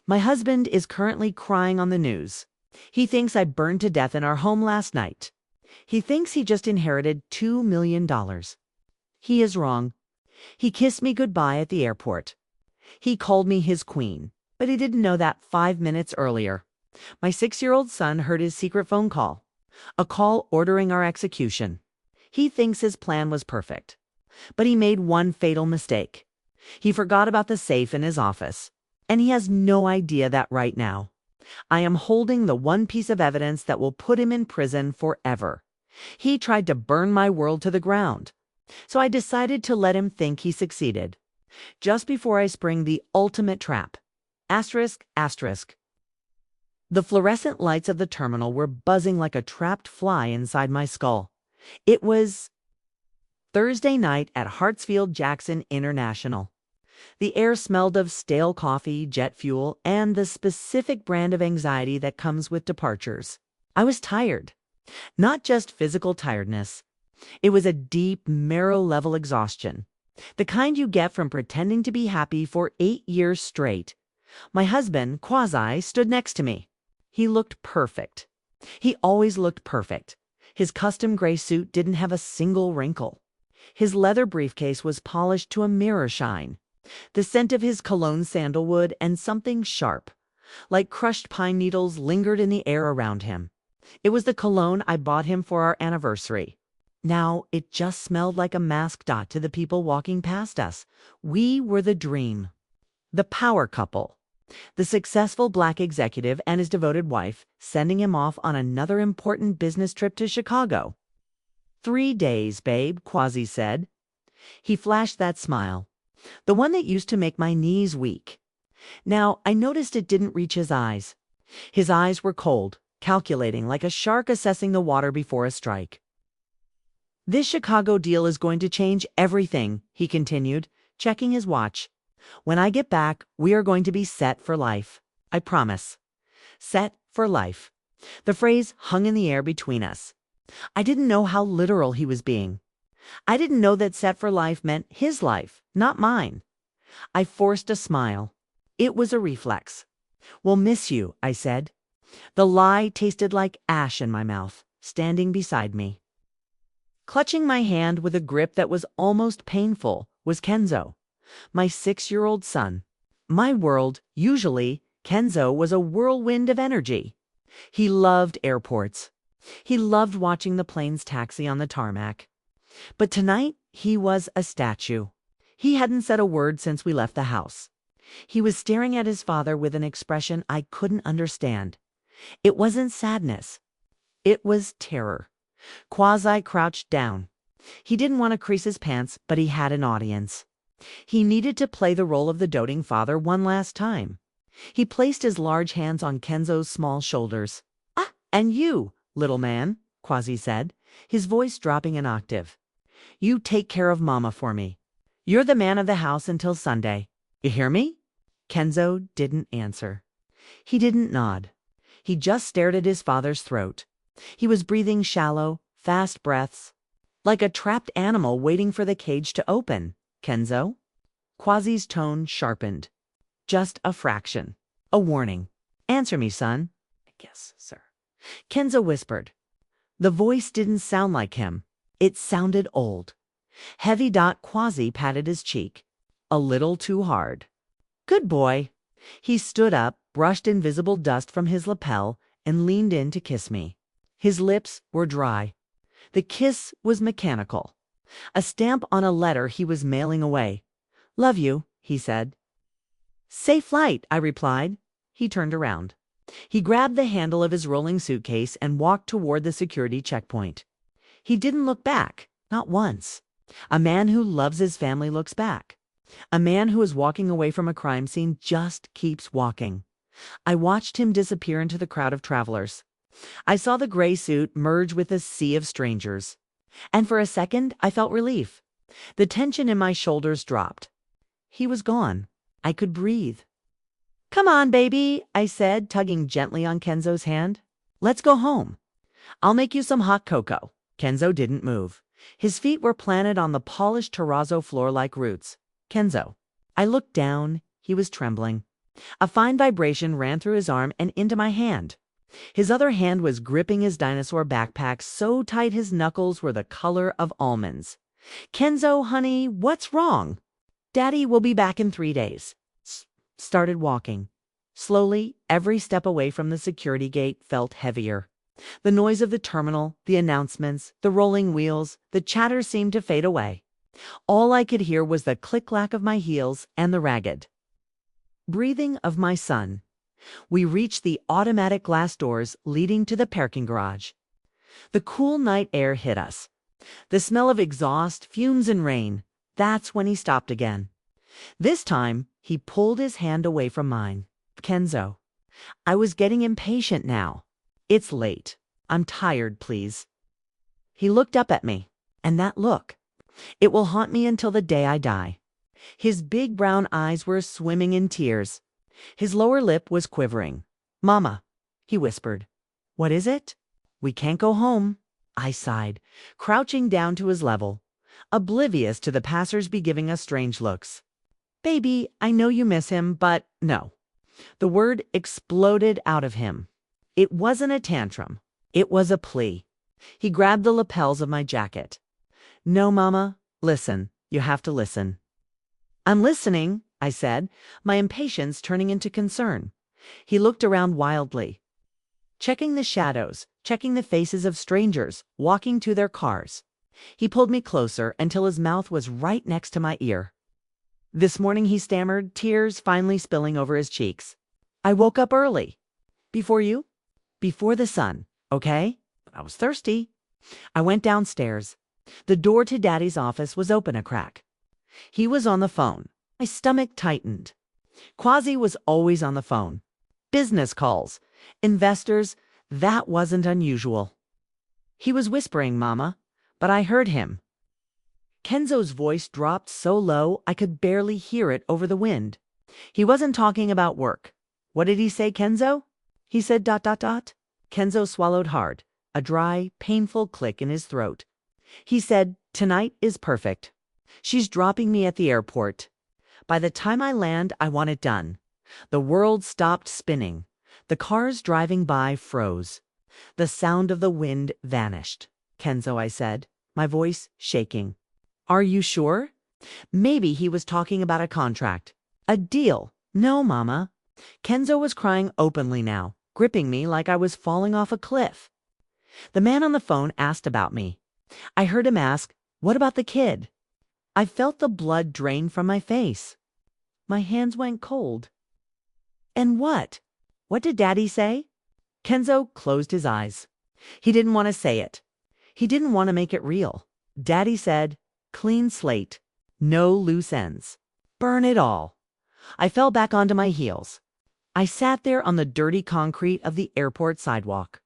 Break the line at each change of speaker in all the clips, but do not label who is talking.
My husband is currently crying on the news. He thinks I burned to death in our home last night. He thinks he just inherited $2 million. He is wrong. He kissed me goodbye at the airport. He called me his queen, but he didn't know that 5 minutes earlier. My 6-year-old son heard his secret phone call, a call ordering our execution. He thinks his plan was perfect, but he made one fatal mistake. He forgot about the safe in his office, and he has no idea that right now I am holding the one piece of evidence that will put him in prison forever. He tried to burn my world to the ground, so I decided to let him think he succeeded. Just before I spring the ultimate trap. Asterisk, asterisk. The fluorescent lights of the terminal were buzzing like a trapped fly inside my skull. It was Thursday night at Hartsfield-Jackson International. The air smelled of stale coffee, jet fuel, and the specific brand of anxiety that comes with departures. I was tired. Not just physical tiredness. It was a deep, marrow-level exhaustion. The kind you get from pretending to be happy for 8 years straight. My husband, Quasi, stood next to me. He looked perfect. He always looked perfect. His custom gray suit didn't have a single wrinkle. His leather briefcase was polished to a mirror shine. The scent of his cologne sandalwood and something sharp, like crushed pine needles, lingered in the air around him. It was the cologne I bought him for our anniversary. Now it just smelled like a masked dot to the people walking past us. We were the dream. The power couple. The successful black executive and his devoted wife, sending him off on another important business trip to Chicago. 3 days, babe, Quasi said. He flashed that smile, the one that used to make my knees weak. Now I noticed it didn't reach his eyes. His eyes were cold, calculating, like a shark assessing the water before a strike. This Chicago deal is going to change everything, he continued, checking his watch. When I get back, we are going to be set for life. I promise. Set for life. The phrase hung in the air between us. I didn't know how literal he was being. I didn't know that set for life meant his life, not mine. I forced a smile. It was a reflex. We'll miss you, I said. The lie tasted like ash in my mouth, standing beside me. Clutching my hand with a grip that was almost painful was Kenzo, my 6-year-old son. My world, usually, Kenzo was a whirlwind of energy. He loved airports. He loved watching the planes taxi on the tarmac. But tonight, he was a statue. He hadn't said a word since we left the house. He was staring at his father with an expression I couldn't understand. It wasn't sadness. It was terror. Quasi crouched down. He didn't want to crease his pants, but he had an audience. He needed to play the role of the doting father one last time. He placed his large hands on Kenzo's small shoulders. "Ah, and you, little man," Quasi said, his voice dropping an octave. "You take care of Mama for me. You're the man of the house until Sunday. You hear me?" Kenzo didn't answer. He didn't nod. He just stared at his father's throat. He was breathing shallow, fast breaths, like a trapped animal waiting for the cage to open. "Kenzo?" Quasi's tone sharpened. Just a fraction. A warning. "Answer me, son." "Yes, sir," Kenzo whispered. The voice didn't sound like him. It sounded old. Heavy Dot Quasi patted his cheek. A little too hard. "Good boy." He stood up, brushed invisible dust from his lapel, and leaned in to kiss me. His lips were dry. The kiss was mechanical. A stamp on a letter he was mailing away. "Love you," he said. "Safe flight," I replied. He turned around. He grabbed the handle of his rolling suitcase and walked toward the security checkpoint. He didn't look back, not once. A man who loves his family looks back. A man who is walking away from a crime scene just keeps walking. I watched him disappear into the crowd of travelers. I saw the gray suit merge with a sea of strangers. And for a second, I felt relief. The tension in my shoulders dropped. He was gone. I could breathe. "Come on, baby," I said, tugging gently on Kenzo's hand. "Let's go home. I'll make you some hot cocoa." Kenzo didn't move. His feet were planted on the polished terrazzo floor like roots. "Kenzo." I looked down. He was trembling. A fine vibration ran through his arm and into my hand. His other hand was gripping his dinosaur backpack so tight his knuckles were the color of almonds. "Kenzo, honey, what's wrong?" "Daddy will be back in 3 days." Started walking. Slowly, every step away from the security gate felt heavier. The noise of the terminal, the announcements, the rolling wheels, the chatter seemed to fade away. All I could hear was the click-clack of my heels and the ragged breathing of my son. We reached the automatic glass doors leading to the parking garage. The cool night air hit us. The smell of exhaust, fumes, and rain. That's when he stopped again. This time, he pulled his hand away from mine. "Kenzo." I was getting impatient now. "It's late. I'm tired, please." He looked up at me, and that look, it will haunt me until the day I die. His big brown eyes were swimming in tears. His lower lip was quivering. "Mama," he whispered. "What is it?" "We can't go home." I sighed, crouching down to his level, oblivious to the passers-by giving us strange looks. "Baby, I know you miss him, but no." The word exploded out of him. It wasn't a tantrum. It was a plea. He grabbed the lapels of my jacket. "No, Mama. Listen. You have to listen." "I'm listening," I said, my impatience turning into concern. He looked around wildly, checking the shadows, checking the faces of strangers walking to their cars. He pulled me closer until his mouth was right next to my ear. "This morning," he stammered, tears finally spilling over his cheeks, "I woke up early." "Before you?" "Before the sun, okay? I was thirsty." I went downstairs. The door to Daddy's office was open a crack. He was on the phone. My stomach tightened. Quasi was always on the phone. Business calls, investors, that wasn't unusual. He was whispering, "Mama," but I heard him. Kenzo's voice dropped so low I could barely hear it over the wind. He wasn't talking about work. "What did he say, Kenzo?" He said ... Kenzo swallowed hard, a dry, painful click in his throat. He said, "Tonight is perfect. She's dropping me at the airport. By the time I land, I want it done." The world stopped spinning. The cars driving by froze. The sound of the wind vanished. "Kenzo," I said, my voice shaking. "Are you sure?" Maybe he was talking about a contract. A deal. "No, Mama." Kenzo was crying openly now, gripping me like I was falling off a cliff. The man on the phone asked about me. I heard him ask, "What about the kid?" I felt the blood drain from my face. My hands went cold. "And what? What did Daddy say?" Kenzo closed his eyes. He didn't want to say it. He didn't want to make it real. Daddy said, "Clean slate. No loose ends. Burn it all." I fell back onto my heels. I sat there on the dirty concrete of the airport sidewalk,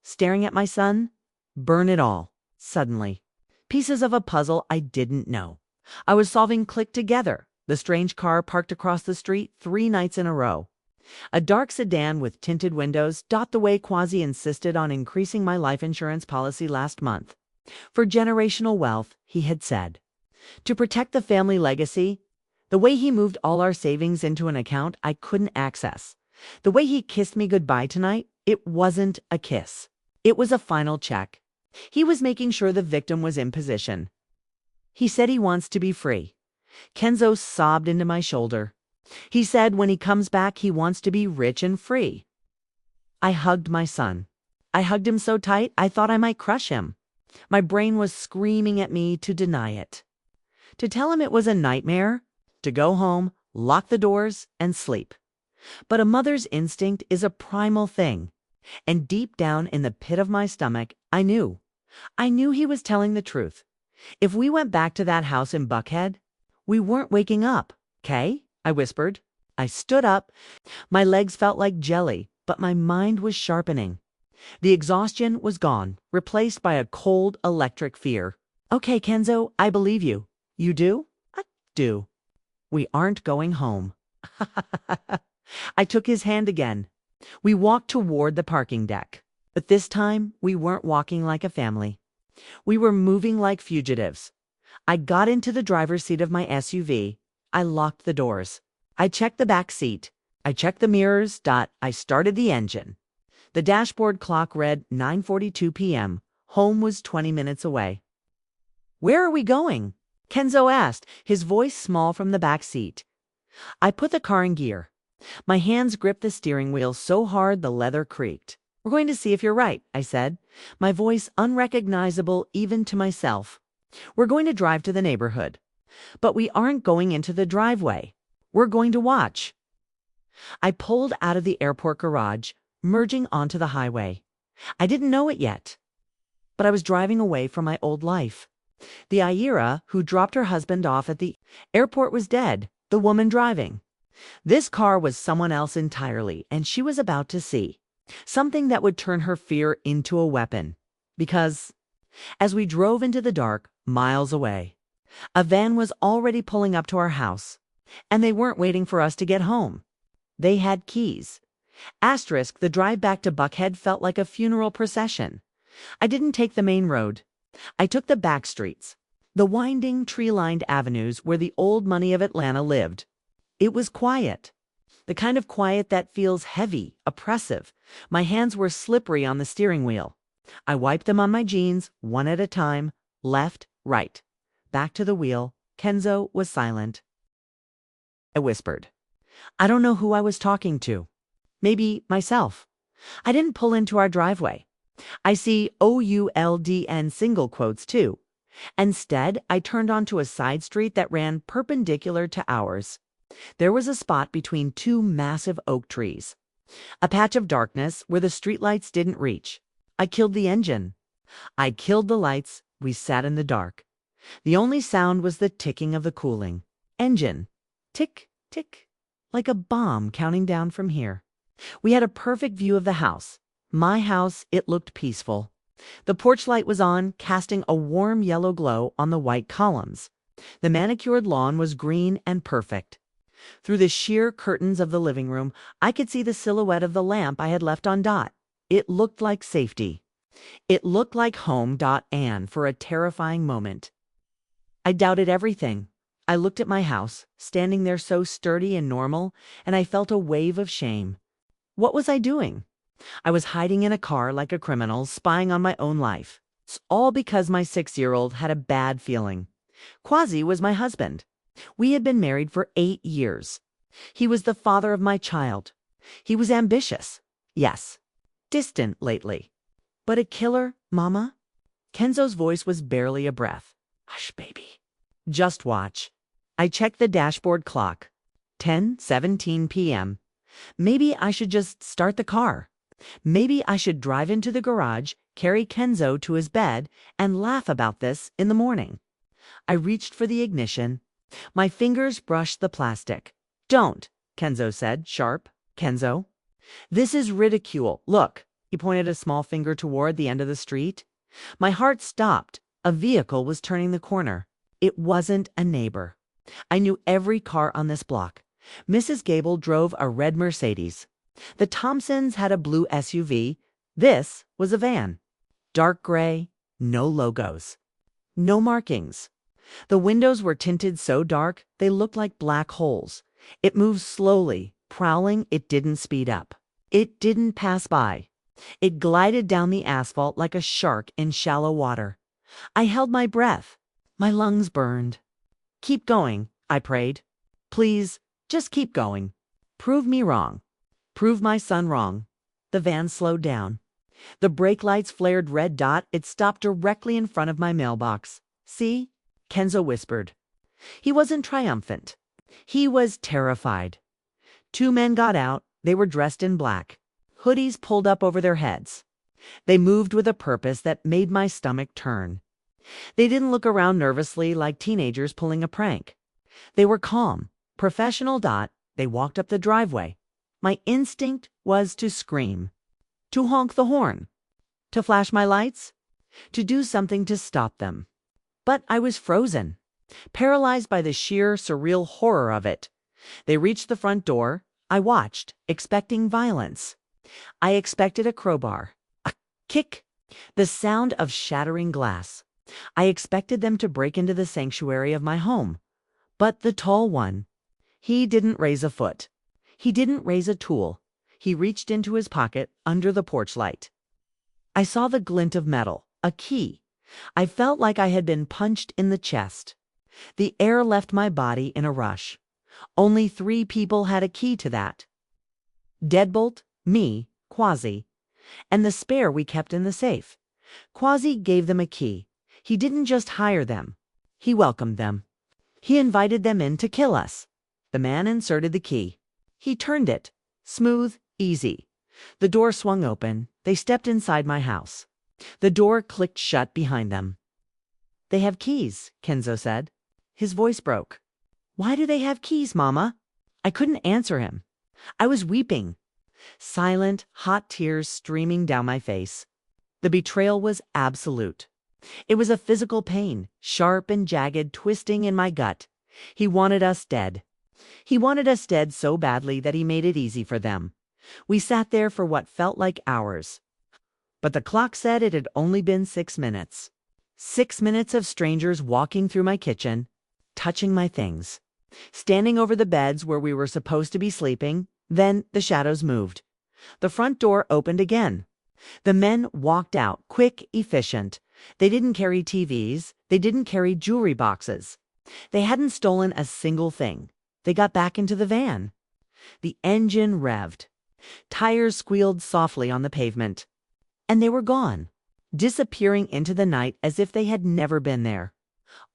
staring at my son. Burn it all. Suddenly. Pieces of a puzzle I didn't know. I was solving click together. The strange car parked across the street 3 nights in a row. A dark sedan with tinted windows, the way Quasi insisted on increasing my life insurance policy last month. For generational wealth, he had said. To protect the family legacy. The way he moved all our savings into an account I couldn't access. The way he kissed me goodbye tonight, it wasn't a kiss. It was a final check. He was making sure the victim was in position. He said he wants to be free. Kenzo sobbed into my shoulder. He said when he comes back, he wants to be rich and free. I hugged my son. I hugged him so tight I thought I might crush him. My brain was screaming at me to deny it. To tell him it was a nightmare, to go home, lock the doors, and sleep. But a mother's instinct is a primal thing. And deep down in the pit of my stomach, I knew. I knew he was telling the truth. If we went back to that house in Buckhead, we weren't waking up, "'Kay?" I whispered. I stood up. My legs felt like jelly, but my mind was sharpening. The exhaustion was gone, replaced by a cold electric fear. "Okay, Kenzo, I believe you." "You do?" "I do." "We aren't going home." I took his hand again. We walked toward the parking deck. But this time, we weren't walking like a family. We were moving like fugitives. I got into the driver's seat of my SUV. I locked the doors. I checked the back seat. I checked the mirrors. I started the engine. The dashboard clock read 9:42 p.m. Home was 20 minutes away. "Where are we going?" Kenzo asked, his voice small from the back seat. I put the car in gear. My hands gripped the steering wheel so hard the leather creaked. "We're going to see if you're right," I said, my voice unrecognizable even to myself. "We're going to drive to the neighborhood. But we aren't going into the driveway. We're going to watch." I pulled out of the airport garage, merging onto the highway. I didn't know it yet, but I was driving away from my old life. The Ira who dropped her husband off at the airport was dead, the woman driving. This car was someone else entirely, and she was about to see something that would turn her fear into a weapon. Because, as we drove into the dark, miles away, a van was already pulling up to our house, and they weren't waiting for us to get home. They had keys. Asterisk, the drive back to Buckhead felt like a funeral procession. I didn't take the main road. I took the back streets, the winding, tree-lined avenues where the old money of Atlanta lived. It was quiet, the kind of quiet that feels heavy, oppressive. My hands were slippery on the steering wheel. I wiped them on my jeans, one at a time, left, right. Back to the wheel. Kenzo was silent. I whispered. I don't know who I was talking to. Maybe myself. I didn't pull into our driveway. I see OULDN single quotes too. Instead, I turned onto a side street that ran perpendicular to ours. There was a spot between two massive oak trees. A patch of darkness where the streetlights didn't reach. I killed the engine. I killed the lights. We sat in the dark. The only sound was the ticking of the cooling engine. Tick, tick, like a bomb counting down from here. We had a perfect view of the house. My house, it looked peaceful. The porch light was on, casting a warm yellow glow on the white columns. The manicured lawn was green and perfect. Through the sheer curtains of the living room, I could see the silhouette of the lamp I had left on Dot. It looked like safety. It looked like home. Anne for a terrifying moment. I doubted everything. I looked at my house, standing there so sturdy and normal, and I felt a wave of shame. What was I doing? I was hiding in a car like a criminal, spying on my own life. It's all because my 6-year-old had a bad feeling. Quasi was my husband. We had been married for 8 years. He was the father of my child. He was ambitious. Yes. Distant lately. But a killer, Mama? Kenzo's voice was barely a breath. Hush, baby. Just watch. I checked the dashboard clock. 10:17 p.m. Maybe I should just start the car. Maybe I should drive into the garage, carry Kenzo to his bed, and laugh about this in the morning. I reached for the ignition. My fingers brushed the plastic. Don't, Kenzo said, sharp. Kenzo. This is ridicule. Look, he pointed a small finger toward the end of the street. My heart stopped. A vehicle was turning the corner. It wasn't a neighbor. I knew every car on this block. Mrs. Gable drove a red Mercedes. The Thompsons had a blue SUV. This was a van. Dark gray, no logos. No markings. The windows were tinted so dark they looked like black holes. It moved slowly, prowling. It didn't speed up. It didn't pass by. It glided down the asphalt like a shark in shallow water. I held my breath. My lungs burned. Keep going, I prayed. Please, just keep going. Prove me wrong. Prove my son wrong. The van slowed down. The brake lights flared red. It stopped directly in front of my mailbox. See? Kenzo whispered. He wasn't triumphant. He was terrified. 2 men got out. They were dressed in black. Hoodies pulled up over their heads. They moved with a purpose that made my stomach turn. They didn't look around nervously like teenagers pulling a prank. They were calm, professional. They walked up the driveway. My instinct was to scream, to honk the horn, to flash my lights, to do something to stop them. But I was frozen, paralyzed by the sheer, surreal horror of it. They reached the front door. I watched, expecting violence. I expected a crowbar, a kick, the sound of shattering glass. I expected them to break into the sanctuary of my home. But the tall one, he didn't raise a foot. He didn't raise a tool. He reached into his pocket under the porch light. I saw the glint of metal, a key. I felt like I had been punched in the chest. The air left my body in a rush. Only 3 people had a key to that. Deadbolt, me, Quasi, and the spare we kept in the safe. Quasi gave them a key. He didn't just hire them. He welcomed them. He invited them in to kill us. The man inserted the key. He turned it. Smooth, easy. The door swung open. They stepped inside my house. The door clicked shut behind them. "They have keys," Kenzo said. His voice broke. "Why do they have keys, Mama?" I couldn't answer him. I was weeping. Silent, hot tears streaming down my face. The betrayal was absolute. It was a physical pain, sharp and jagged, twisting in my gut. He wanted us dead. He wanted us dead so badly that he made it easy for them. We sat there for what felt like hours. But the clock said it had only been 6 minutes. 6 minutes of strangers walking through my kitchen, touching my things, standing over the beds where we were supposed to be sleeping. Then the shadows moved. The front door opened again. The men walked out, quick, efficient. They didn't carry TVs. They didn't carry jewelry boxes. They hadn't stolen a single thing. They got back into the van. The engine revved. Tires squealed softly on the pavement. And they were gone, disappearing into the night as if they had never been there.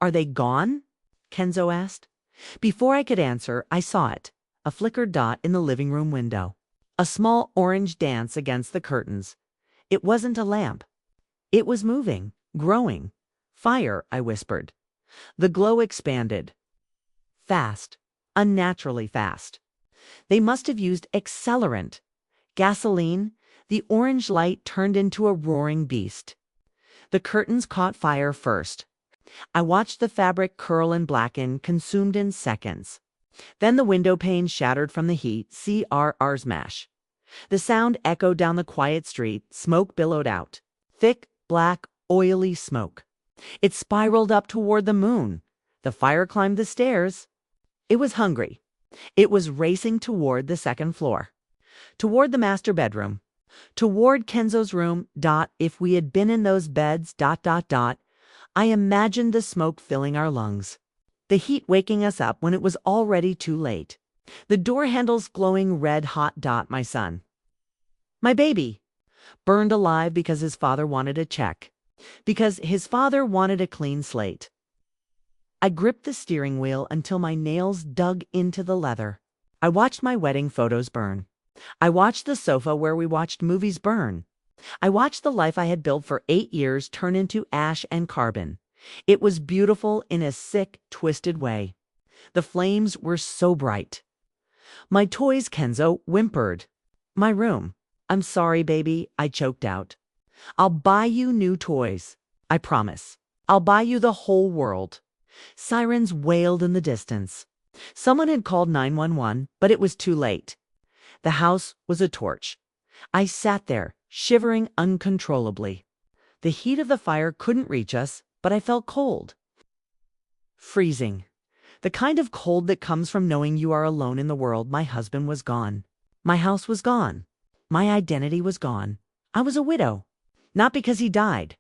"Are they gone?" Kenzo asked. Before I could answer, I saw it. A flickered dot in the living room window. A small orange dance against the curtains. It wasn't a lamp. It was moving, growing. "Fire," I whispered. The glow expanded. Fast, unnaturally fast. They must have used accelerant. Gasoline. The orange light turned into a roaring beast. The curtains caught fire first. I watched the fabric curl and blacken, consumed in seconds. Then the window pane shattered from the heat, CRR smash. The sound echoed down the quiet street, smoke billowed out. Thick, black, oily smoke. It spiraled up toward the moon. The fire climbed the stairs. It was hungry. It was racing toward the second floor. Toward the master bedroom. Toward Kenzo's room. If we had been in those beds. I imagined the smoke filling our lungs. The heat waking us up when it was already too late. The door handles glowing red hot. My son. My baby. Burned alive because his father wanted a check. Because his father wanted a clean slate. I gripped the steering wheel until my nails dug into the leather. I watched my wedding photos burn. I watched the sofa where we watched movies burn. I watched the life I had built for 8 years turn into ash and carbon. It was beautiful in a sick, twisted way. The flames were so bright. "My toys," Kenzo whimpered. "My room." "I'm sorry, baby," I choked out. "I'll buy you new toys. I promise. I'll buy you the whole world." Sirens wailed in the distance. Someone had called 911, but it was too late. The house was a torch. I sat there, shivering uncontrollably. The heat of the fire couldn't reach us, but I felt cold. Freezing. The kind of cold that comes from knowing you are alone in the world. My husband was gone. My house was gone. My identity was gone. I was a widow. Not because he died,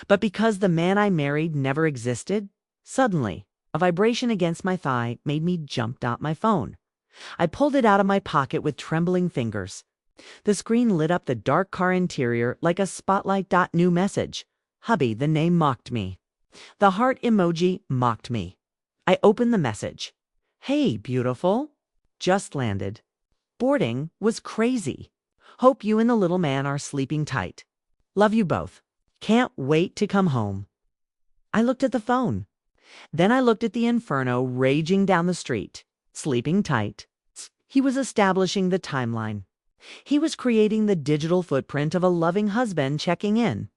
but because the man I married never existed. Suddenly, a vibration against my thigh made me jump out my phone. I pulled it out of my pocket with trembling fingers. The screen lit up the dark car interior like a spotlight. New message. Hubby, the name mocked me. The heart emoji mocked me. I opened the message. "Hey, beautiful. Just landed. Boarding was crazy. Hope you and the little man are sleeping tight. Love you both. Can't wait to come home." I looked at the phone. Then I looked at the inferno raging down the street. Sleeping tight. He was establishing the timeline. He was creating the digital footprint of a loving husband checking in.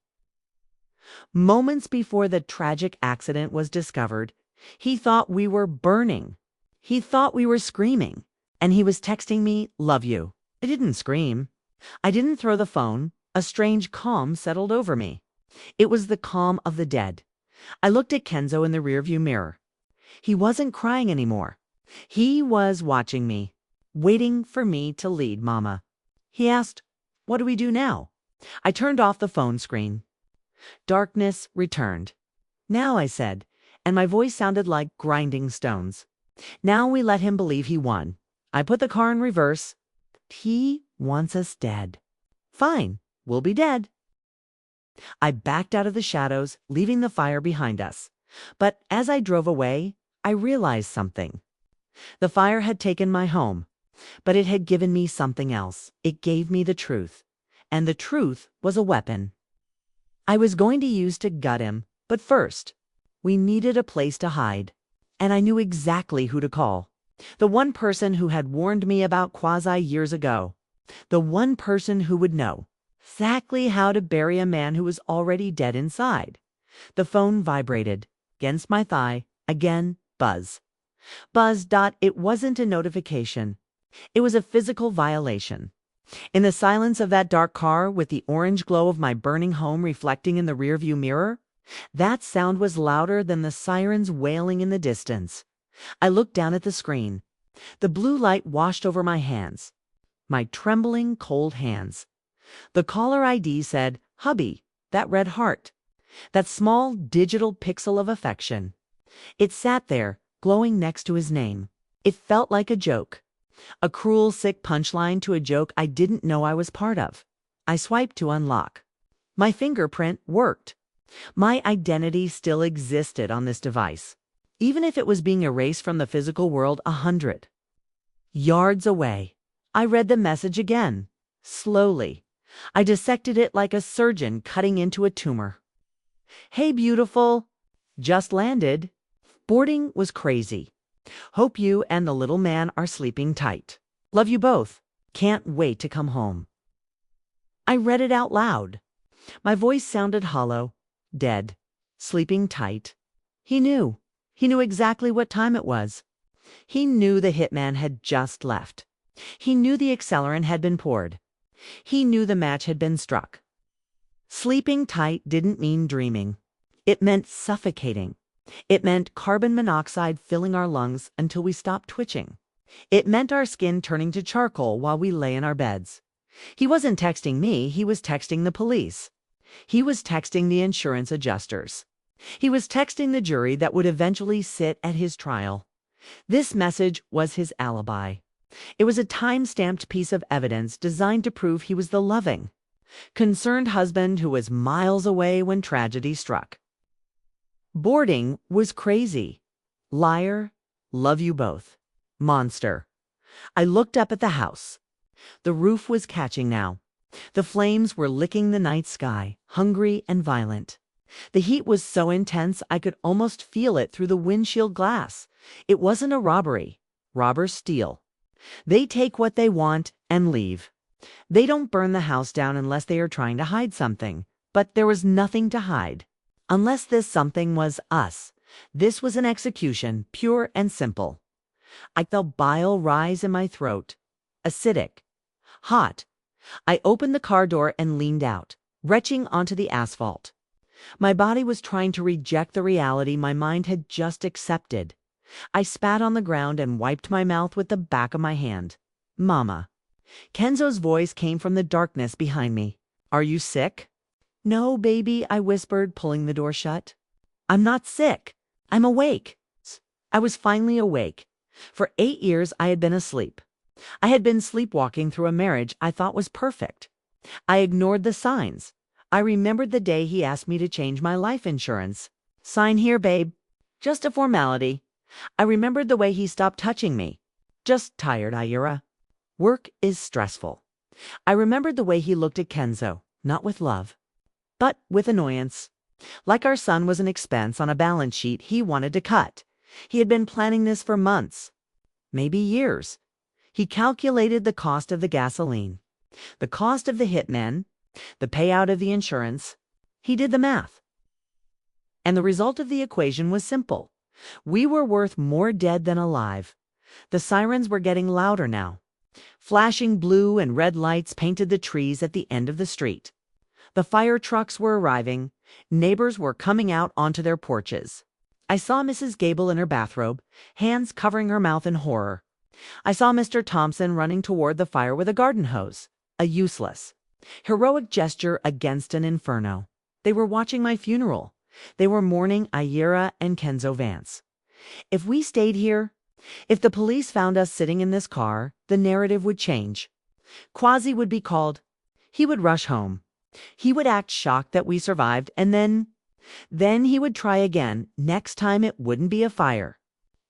Moments before the tragic accident was discovered, he thought we were burning. He thought we were screaming. And he was texting me, "Love you." I didn't scream. I didn't throw the phone. A strange calm settled over me. It was the calm of the dead. I looked at Kenzo in the rearview mirror. He wasn't crying anymore. He was watching me. waiting for me to lead, Mama. He asked, "What do we do now?" I turned off the phone screen. Darkness returned. "Now," I said, and my voice sounded like grinding stones. "Now we let him believe he won. I put the car in reverse. He wants us dead. Fine, we'll be dead." I backed out of the shadows, leaving the fire behind us. But as I drove away, I realized something. The fire had taken my home, but it had given me something else. It gave me the truth, and the truth was a weapon I was going to use to gut him. But first, we needed a place to hide, and I knew exactly who to call. The one person who had warned me about Quasi years ago. The one person who would know exactly how to bury a man who was already dead inside. The phone vibrated against my thigh. Again, buzz. Buzz. It wasn't a notification. It was a physical violation. In the silence of that dark car, with the orange glow of my burning home reflecting in the rearview mirror, that sound was louder than the sirens wailing in the distance. I looked down at the screen. The blue light washed over my hands. My trembling, cold hands. The caller ID said, "Hubby," that red heart. That small digital pixel of affection. It sat there, glowing next to his name. It felt like a joke. A cruel, sick punchline to a joke I didn't know I was part of. I swiped to unlock. My fingerprint worked. My identity still existed on this device, even if it was being erased from the physical world 100 yards away. I read the message again, slowly. I dissected it like a surgeon cutting into a tumor. "Hey, beautiful. Just landed. Boarding was crazy. Hope you and the little man are sleeping tight. Love you both. Can't wait to come home." I read it out loud. My voice sounded hollow, dead, sleeping tight. He knew. He knew exactly what time it was. He knew the hitman had just left. He knew the accelerant had been poured. He knew the match had been struck. Sleeping tight didn't mean dreaming. It meant suffocating. It meant carbon monoxide filling our lungs until we stopped twitching. It meant our skin turning to charcoal while we lay in our beds. He wasn't texting me, he was texting the police. He was texting the insurance adjusters. He was texting the jury that would eventually sit at his trial. This message was his alibi. It was a time-stamped piece of evidence designed to prove he was the loving, concerned husband who was miles away when tragedy struck. Boarding was crazy. Liar, love you both. Monster. I looked up at the house. The roof was catching now. The flames were licking the night sky, hungry and violent. The heat was so intense I could almost feel it through the windshield glass. It wasn't a robbery. Robbers steal. They take what they want and leave. They don't burn the house down unless they are trying to hide something. But there was nothing to hide. Unless this something was us. This was an execution, pure and simple. I felt bile rise in my throat. Acidic. Hot. I opened the car door and leaned out, retching onto the asphalt. My body was trying to reject the reality my mind had just accepted. I spat on the ground and wiped my mouth with the back of my hand. "Mama." Kenzo's voice came from the darkness behind me. "Are you sick?" "No, baby," I whispered, pulling the door shut. "I'm not sick. I'm awake." I was finally awake. For 8 years I had been asleep. I had been sleepwalking through a marriage I thought was perfect. I ignored the signs. I remembered the day he asked me to change my life insurance. "Sign here, babe." Just a formality. I remembered the way he stopped touching me. "Just tired, Ira. Work is stressful." I remembered the way he looked at Kenzo, not with love, but with annoyance. Like our son was an expense on a balance sheet he wanted to cut. He had been planning this for months, maybe years. He calculated the cost of the gasoline, the cost of the hitmen, the payout of the insurance. He did the math. And the result of the equation was simple. We were worth more dead than alive. The sirens were getting louder now. Flashing blue and red lights painted the trees at the end of the street. The fire trucks were arriving. Neighbors were coming out onto their porches. I saw Mrs. Gable in her bathrobe, hands covering her mouth in horror. I saw Mr. Thompson running toward the fire with a garden hose, a useless, heroic gesture against an inferno. They were watching my funeral. They were mourning Ira and Kenzo Vance. If we stayed here, if the police found us sitting in this car, the narrative would change. Quasi would be called. He would rush home. He would act shocked that we survived, and then he would try again. Next time it wouldn't be a fire.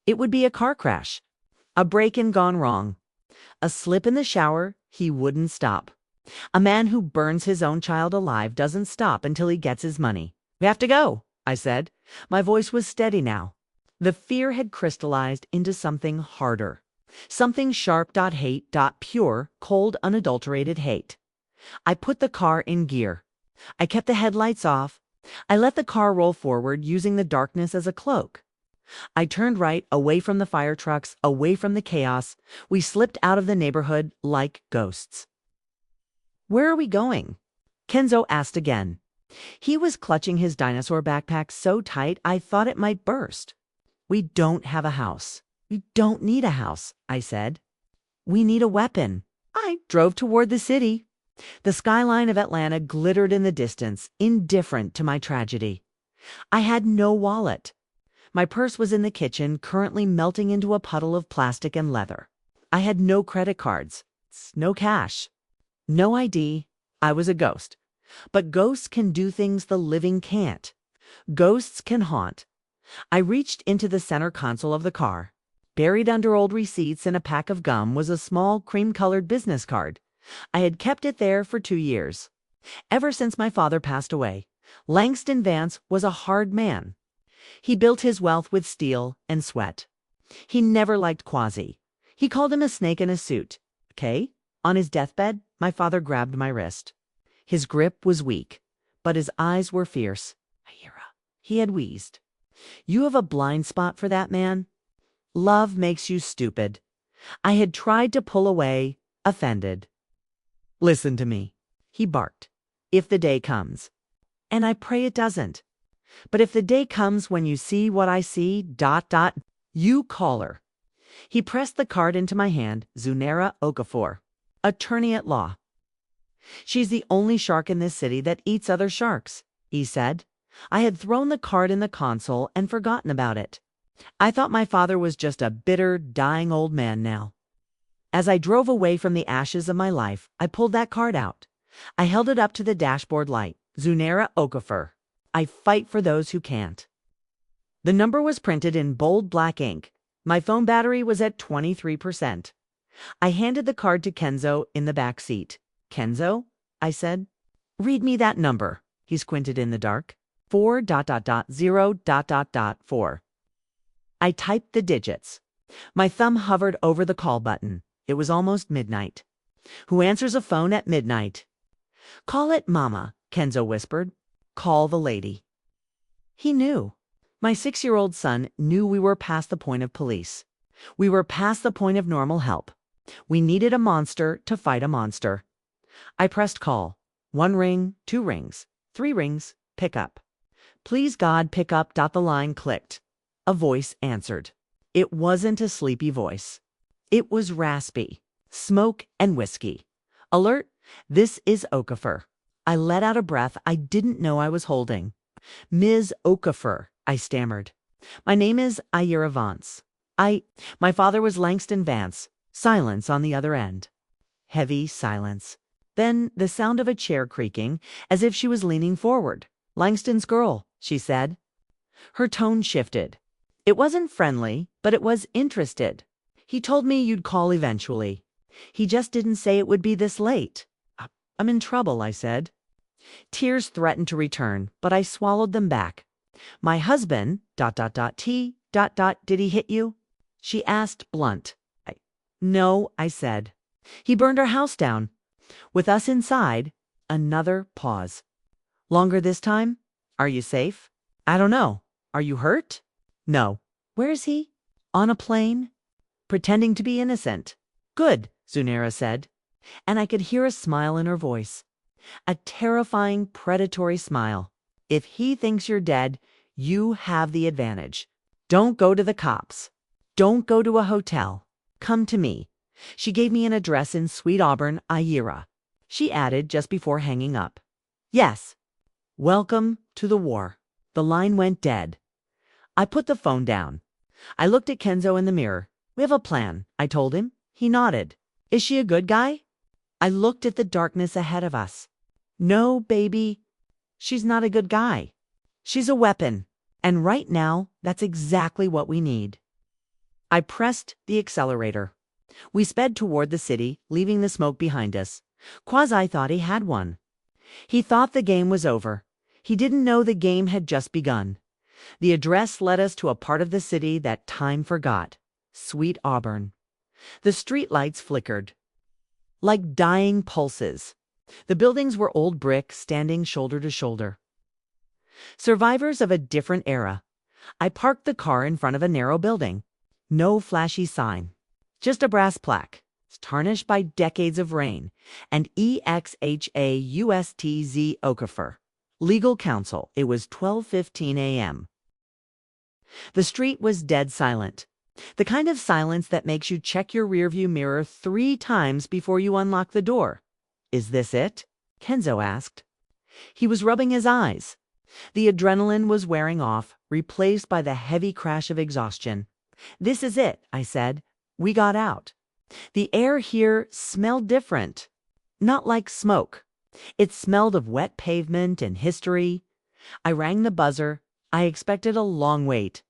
It would be a car crash. A break-in gone wrong. A slip in the shower, he wouldn't stop. A man who burns his own child alive doesn't stop until he gets his money. We have to go, I said. My voice was steady now. The fear had crystallized into something harder. Something sharp. Hate. Pure, cold, unadulterated hate. I put the car in gear. I kept the headlights off. I let the car roll forward, using the darkness as a cloak. I turned right, away from the fire trucks, away from the chaos. We slipped out of the neighborhood like ghosts. Where are we going? Kenzo asked again. He was clutching his dinosaur backpack so tight I thought it might burst. We don't have a house. We don't need a house, I said. We need a weapon. I drove toward the city. The skyline of Atlanta glittered in the distance, indifferent to my tragedy. I had no wallet. My purse was in the kitchen, currently melting into a puddle of plastic and leather. I had no credit cards, no cash, no ID. I was a ghost. But ghosts can do things the living can't. Ghosts can haunt. I reached into the center console of the car. Buried under old receipts and a pack of gum was a small cream-colored business card. I had kept it there for 2 years. Ever since my father passed away, Langston Vance was a hard man. He built his wealth with steel and sweat. He never liked Quasi. He called him a snake in a suit. Okay? On his deathbed, my father grabbed my wrist. His grip was weak, but his eyes were fierce. Ira, he had wheezed. You have a blind spot for that man? Love makes you stupid. I had tried to pull away, offended. Listen to me, he barked. If the day comes. And I pray it doesn't. But if the day comes when you see what I see, you call her. He pressed the card into my hand, Zunera Okafor, attorney at law. She's the only shark in this city that eats other sharks, he said. I had thrown the card in the console and forgotten about it. I thought my father was just a bitter, dying old man now. As I drove away from the ashes of my life, I pulled that card out. I held it up to the dashboard light. Zunera Okafor. I fight for those who can't. The number was printed in bold black ink. My phone battery was at 23%. I handed the card to Kenzo in the back seat. Kenzo, I said. Read me that number. He squinted in the dark. 4.0.4. I typed the digits. My thumb hovered over the call button. It was almost midnight. Who answers a phone at midnight? Call it Mama, Kenzo whispered. Call the lady. He knew. My 6-year-old son knew we were past the point of police. We were past the point of normal help. We needed a monster to fight a monster. I pressed call. 1 ring, 2 rings, 3 rings, pick up. Please God, pick up. The line clicked. A voice answered. It wasn't a sleepy voice. It was raspy. Smoke and whiskey. Alert, this is Okafor. I let out a breath I didn't know I was holding. Ms. Okafor, I stammered. My name is Ira Vance. My father was Langston Vance. Silence on the other end. Heavy silence. Then the sound of a chair creaking, as if she was leaning forward. Langston's girl, she said. Her tone shifted. It wasn't friendly, but it was interested. He told me you'd call eventually. He just didn't say it would be this late. I'm in trouble, I said. Tears threatened to return, but I swallowed them back. My husband, did he hit you? She asked, blunt. No, I said. He burned our house down. With us inside, another pause. Longer this time? Are you safe? I don't know. Are you hurt? No. Where is he? On a plane? Pretending to be innocent. Good, Zunera said. And I could hear a smile in her voice. A terrifying, predatory smile. If he thinks you're dead, you have the advantage. Don't go to the cops. Don't go to a hotel. come to me. She gave me an address in Sweet Auburn, Ira. She added just before hanging up. Yes. Welcome to the war. The line went dead. I put the phone down. I looked at Kenzo in the mirror. We have a plan, I told him. He nodded. Is she a good guy? I looked at the darkness ahead of us. No, baby. She's not a good guy. She's a weapon. And right now, that's exactly what we need. I pressed the accelerator. We sped toward the city, leaving the smoke behind us. Quasi thought he had one. He thought the game was over. He didn't know the game had just begun. The address led us to a part of the city that time forgot. Sweet Auburn. The streetlights flickered like dying pulses. The buildings were old brick, standing shoulder to shoulder. Survivors of a different era. I parked the car in front of a narrow building. No flashy sign. Just a brass plaque, tarnished by decades of rain, and EXHAUSTZ Okafor. Legal counsel. It was 12:15 a.m. The street was dead silent. The kind of silence that makes you check your rearview mirror 3 times before you unlock the door. Is this it? Kenzo asked. He was rubbing his eyes. The adrenaline was wearing off, replaced by the heavy crash of exhaustion. This is it, I said. We got out. The air here smelled different. Not like smoke. It smelled of wet pavement and history. I rang the buzzer. I expected a long wait.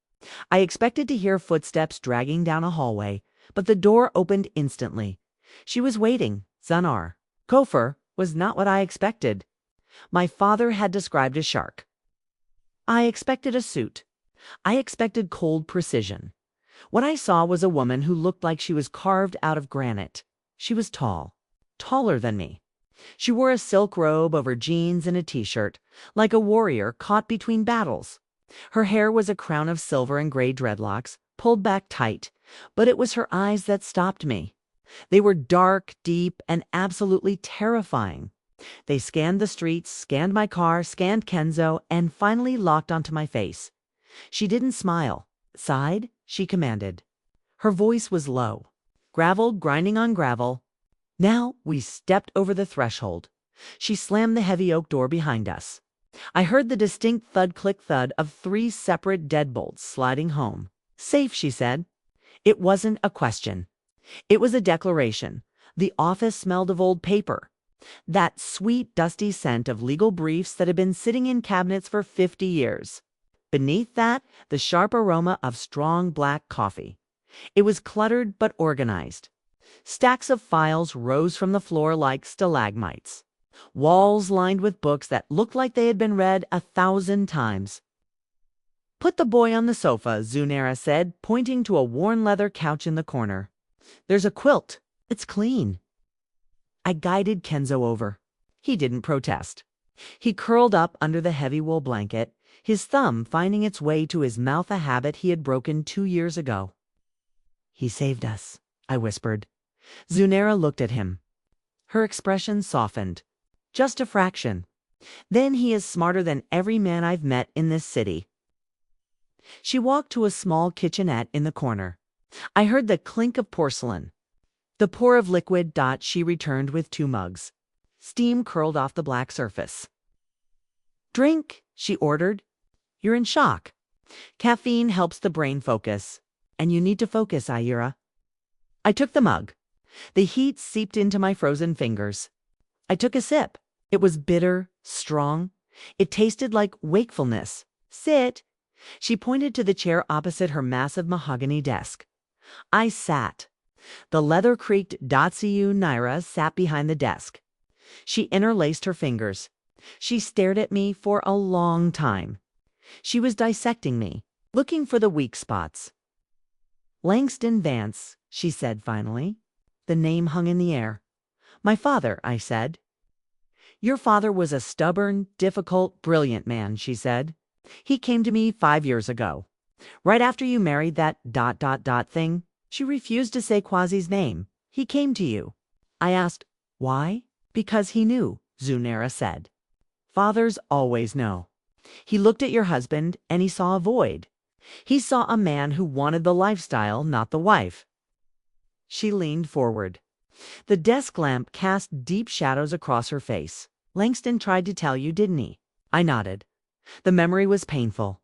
I expected to hear footsteps dragging down a hallway, but the door opened instantly. She was waiting. Zanar. Kofor was not what I expected. My father had described a shark. I expected a suit. I expected cold precision. What I saw was a woman who looked like she was carved out of granite. She was tall, taller than me. She wore a silk robe over jeans and a t-shirt, like a warrior caught between battles. Her hair was a crown of silver and gray dreadlocks, pulled back tight, but it was her eyes that stopped me. They were dark, deep, and absolutely terrifying. They scanned the streets, scanned my car, scanned Kenzo, and finally locked onto my face. She didn't smile. Sighed, she commanded. Her voice was low. Gravel grinding on gravel. Now we stepped over the threshold. She slammed the heavy oak door behind us. I heard the distinct thud-click-thud of 3 separate deadbolts sliding home. Safe, she said. It wasn't a question. It was a declaration. The office smelled of old paper. That sweet, dusty scent of legal briefs that had been sitting in cabinets for 50 years. Beneath that, the sharp aroma of strong black coffee. It was cluttered but organized. Stacks of files rose from the floor like stalagmites. Walls lined with books that looked like they had been read 1,000 times. Put the boy on the sofa, Zunera said, pointing to a worn leather couch in the corner. There's a quilt. It's clean. I guided Kenzo over. He didn't protest. He curled up under the heavy wool blanket, his thumb finding its way to his mouth, a habit he had broken 2 years ago. He saved us, I whispered. Zunera looked at him. Her expression softened. Just a fraction. Then he is smarter than every man I've met in this city. She walked to a small kitchenette in the corner. I heard the clink of porcelain. The pour of liquid. She returned with 2 mugs. Steam curled off the black surface. Drink, she ordered. You're in shock. Caffeine helps the brain focus. And you need to focus, Ira. I took the mug. The heat seeped into my frozen fingers. I took a sip. It was bitter, strong. It tasted like wakefulness. Sit. She pointed to the chair opposite her massive mahogany desk. I sat. The leather creaked. Datsuyu Naira sat behind the desk. She interlaced her fingers. She stared at me for a long time. She was dissecting me, looking for the weak spots. Langston Vance, she said finally. The name hung in the air. My father, I said. Your father was a stubborn, difficult, brilliant man, she said. He came to me 5 years ago. Right after you married that ... thing. She refused to say Quasi's name. He came to you. I asked, why? Because he knew, Zunera said. Fathers always know. He looked at your husband and he saw a void. He saw a man who wanted the lifestyle, not the wife. She leaned forward. The desk lamp cast deep shadows across her face. Langston tried to tell you, didn't he? I nodded. The memory was painful.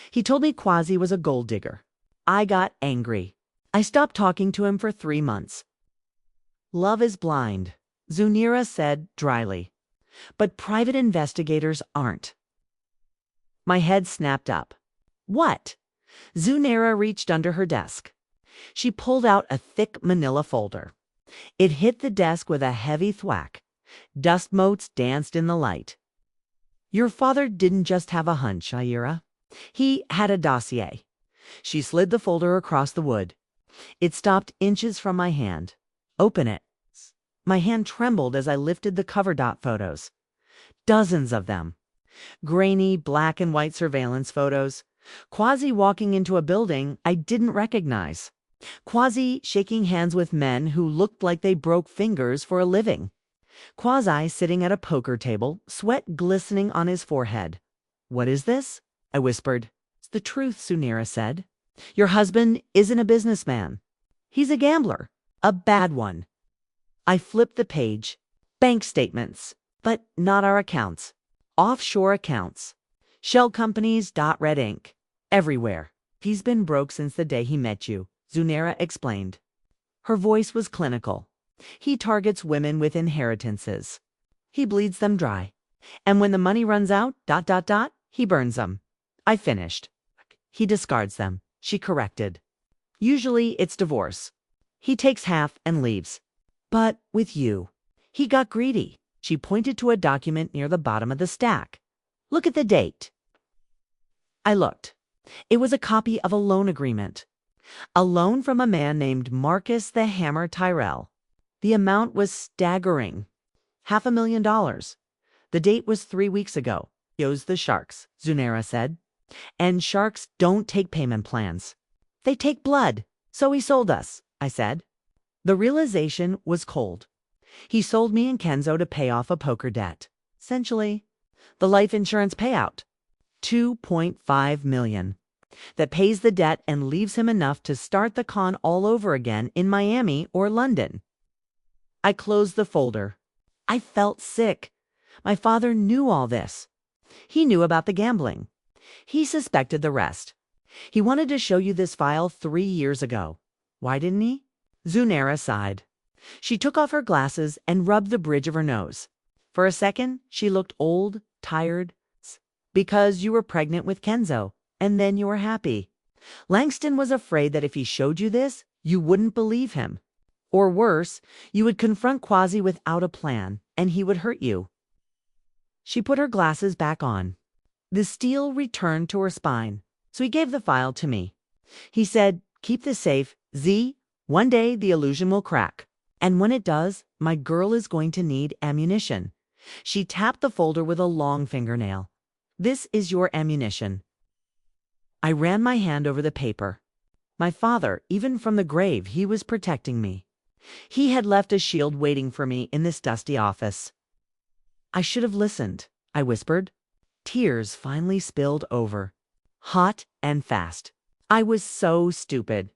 He told me Quasi was a gold digger. I got angry. I stopped talking to him for 3 months. Love is blind, Zunira said dryly. But private investigators aren't. My head snapped up. What? Zunira reached under her desk. She pulled out a thick manila folder. It hit the desk with a heavy thwack. Dust motes danced in the light. Your father didn't just have a hunch, Ira. He had a dossier. She slid the folder across the wood. It stopped inches from my hand. Open it. My hand trembled as I lifted the cover dot photos. Dozens of them. Grainy black and white surveillance photos. Quasi walking into a building I didn't recognize. Quasi shaking hands with men who looked like they broke fingers for a living. Quasi sitting at a poker table, sweat glistening on his forehead. What is this? I whispered. It's the truth, Zunira said. Your husband isn't a businessman. He's a gambler. A bad one. I flipped the page. Bank statements. But not our accounts. Offshore accounts. Shell companies, .red ink. Everywhere. He's been broke since the day he met you, Zunira explained. Her voice was clinical. He targets women with inheritances. He bleeds them dry. And when the money runs out, he burns them. I finished. He discards them, she corrected. Usually it's divorce. He takes half and leaves. But with you, he got greedy. She pointed to a document near the bottom of the stack. Look at the date. I looked. It was a copy of a loan agreement. A loan from a man named Marcus the Hammer Tyrell. The amount was staggering. $500,000. The date was 3 weeks ago. Yo's the sharks, Zunira said. And sharks don't take payment plans. They take blood. So he sold us, I said. The realization was cold. He sold me and Kenzo to pay off a poker debt. Essentially, the life insurance payout. $2.5 million. That pays the debt and leaves him enough to start the con all over again in Miami or London. I closed the folder. I felt sick. My father knew all this. He knew about the gambling. He suspected the rest. He wanted to show you this file 3 years ago. Why didn't he? Zunira sighed. She took off her glasses and rubbed the bridge of her nose. For a second, she looked old, tired. Because you were pregnant with Kenzo, and then you were happy. Langston was afraid that if he showed you this, you wouldn't believe him. Or worse, you would confront Quasi without a plan, and he would hurt you. She put her glasses back on. The steel returned to her spine, so he gave the file to me. He said, keep this safe, Z. One day the illusion will crack. And when it does, my girl is going to need ammunition. She tapped the folder with a long fingernail. This is your ammunition. I ran my hand over the paper. My father, even from the grave, he was protecting me. He had left a shield waiting for me in this dusty office. I should have listened, I whispered. Tears finally spilled over. Hot and fast. I was so stupid.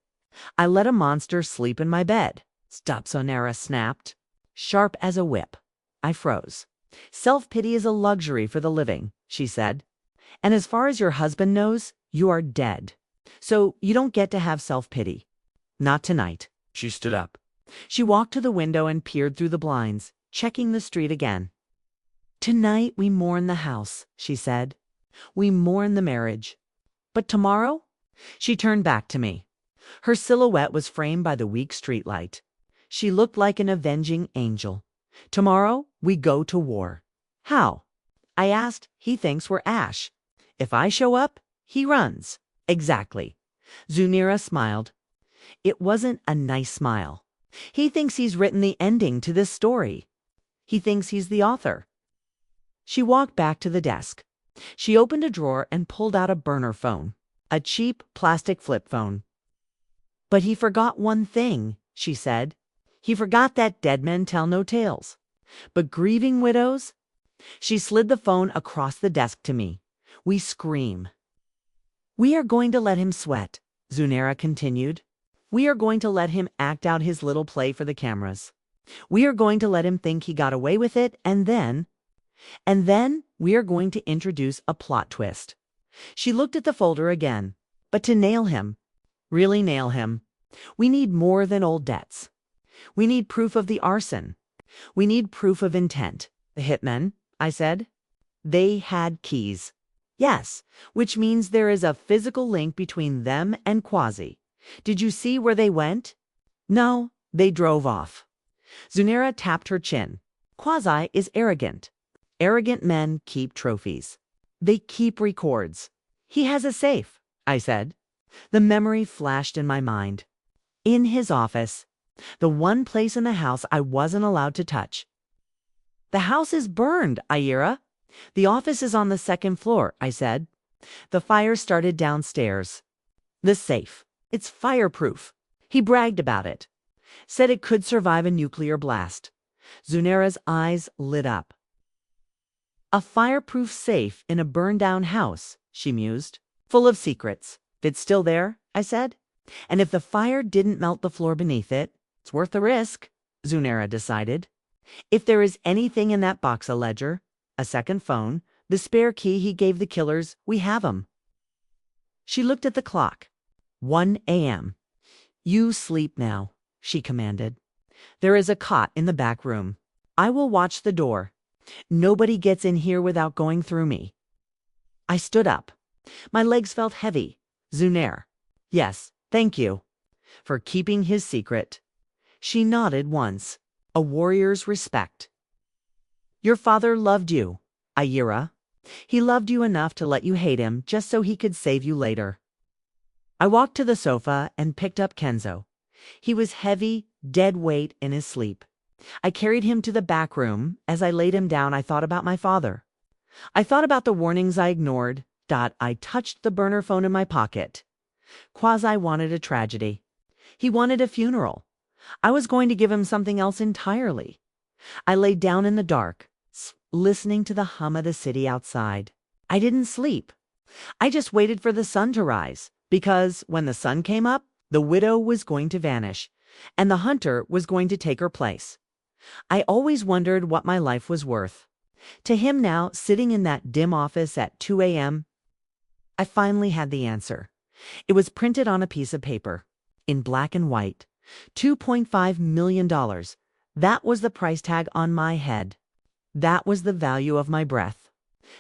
I let a monster sleep in my bed. Stop, Zunira snapped. Sharp as a whip. I froze. Self-pity is a luxury for the living, she said. And as far as your husband knows, you are dead. So you don't get to have self-pity. Not tonight.
She stood up.
She walked to the window and peered through the blinds, checking the street again. Tonight we mourn the house, she said. We mourn the marriage. But tomorrow? She turned back to me. Her silhouette was framed by the weak streetlight. She looked like an avenging angel. Tomorrow we go to war. How? I asked. He thinks we're Ash. If I show up, he runs. Exactly. Zunira smiled. It wasn't a nice smile. He thinks he's written the ending to this story. He thinks he's the author. She walked back to the desk. She opened a drawer and pulled out a burner phone, a cheap plastic flip phone. But he forgot one thing, she said. He forgot that dead men tell no tales. But grieving widows? She slid the phone across the desk to me. We scream. We are going to let him sweat, Zunira continued. We are going to let him act out his little play for the cameras. We are going to let him think he got away with it, and then we are going to introduce a plot twist." She looked at the folder again. "But to nail him, really nail him, we need more than old debts. We need proof of the arson. We need proof of intent." "The hitmen," I said. "They had keys." "Yes, which means there is a physical link between them and Quasi. Did you see where they went?" "No, they drove off." Zunera tapped her chin. "Quasi is arrogant. Arrogant men keep trophies. They keep records. He has a safe," I said. The memory flashed in my mind. In his office, the one place in the house I wasn't allowed to touch. "The house is burned, Ira. The office is on the second floor," I said. "The fire started downstairs. The safe. It's fireproof." He bragged about it. Said it could survive a nuclear blast. Zunera's eyes lit up. "A fireproof safe in a burned-down house," she mused. "Full of secrets. It's still there," I said. "And if the fire didn't melt the floor beneath it, it's worth the risk," Zunera decided. "If there is anything in that box, a ledger, a second phone, the spare key he gave the killers, we have 'em." She looked at the clock. 1 a.m. "You sleep now," she commanded. "There is a cot in the back room. I will watch the door. Nobody gets in here without going through me." I stood up. My legs felt heavy. "Zunair, yes, thank you for keeping his secret." She nodded once. A warrior's respect. "Your father loved you, Ira. He loved you enough to let you hate him just so he could save you later." I walked to the sofa and picked up Kenzo. He was heavy, dead weight in his sleep. I carried him to the back room. As I laid him down, I thought about my father. I thought about the warnings I ignored. I touched the burner phone in my pocket. Quasi wanted a tragedy. He wanted a funeral. I was going to give him something else entirely. I lay down in the dark, listening to the hum of the city outside. I didn't sleep. I just waited for the sun to rise, because when the sun came up, the widow was going to vanish, and the hunter was going to take her place. I always wondered what my life was worth. To him now, sitting in that dim office at 2 a.m., I finally had the answer. It was printed on a piece of paper, in black and white. $2.5 million. That was the price tag on my head. That was the value of my breath.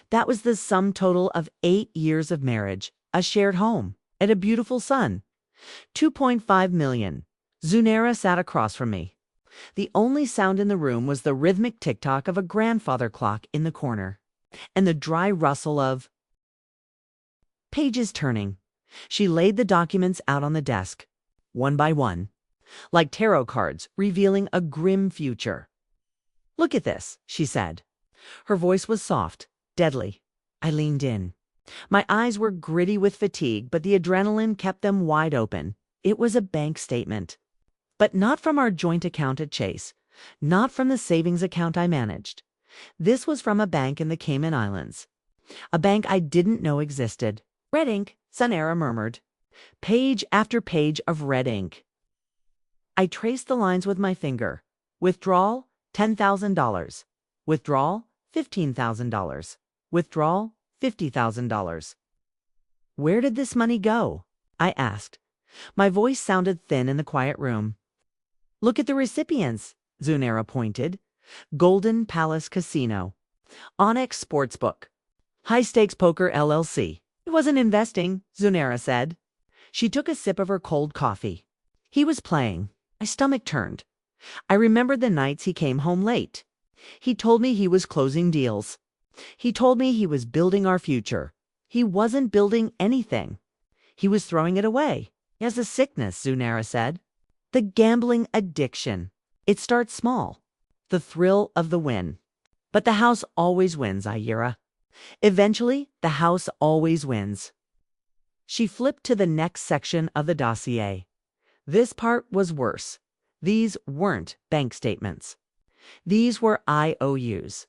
That was the sum total of 8 years of marriage, a shared home, and a beautiful son. 2.5 million. Zunera sat across from me. The only sound in the room was the rhythmic tick-tock of a grandfather clock in the corner, and the dry rustle of pages turning. She laid the documents out on the desk, one by one, like tarot cards revealing a grim future. "Look at this," she said. Her voice was soft, deadly. I leaned in. My eyes were gritty with fatigue, but the adrenaline kept them wide open. It was a bank statement. But not from our joint account at Chase, not from the savings account I managed. This was from a bank in the Cayman Islands. A bank I didn't know existed. "Red ink," Zunera murmured. Page after page of red ink. I traced the lines with my finger. Withdrawal, $10,000. Withdrawal, $15,000. Withdrawal, $50,000. "Where did this money go?" I asked. My voice sounded thin in the quiet room. "Look at the recipients," Zunera pointed. "Golden Palace Casino. Onyx Sportsbook. High Stakes Poker LLC. "It wasn't investing," Zunera said. She took a sip of her cold coffee. "He was playing." My stomach turned. I remembered the nights he came home late. He told me he was closing deals. He told me he was building our future. He wasn't building anything. He was throwing it away. "He has a sickness," Zunera said. "The gambling addiction. It starts small. The thrill of the win. But the house always wins, Ira. Eventually, the house always wins." She flipped to the next section of the dossier. This part was worse. These weren't bank statements. These were IOUs.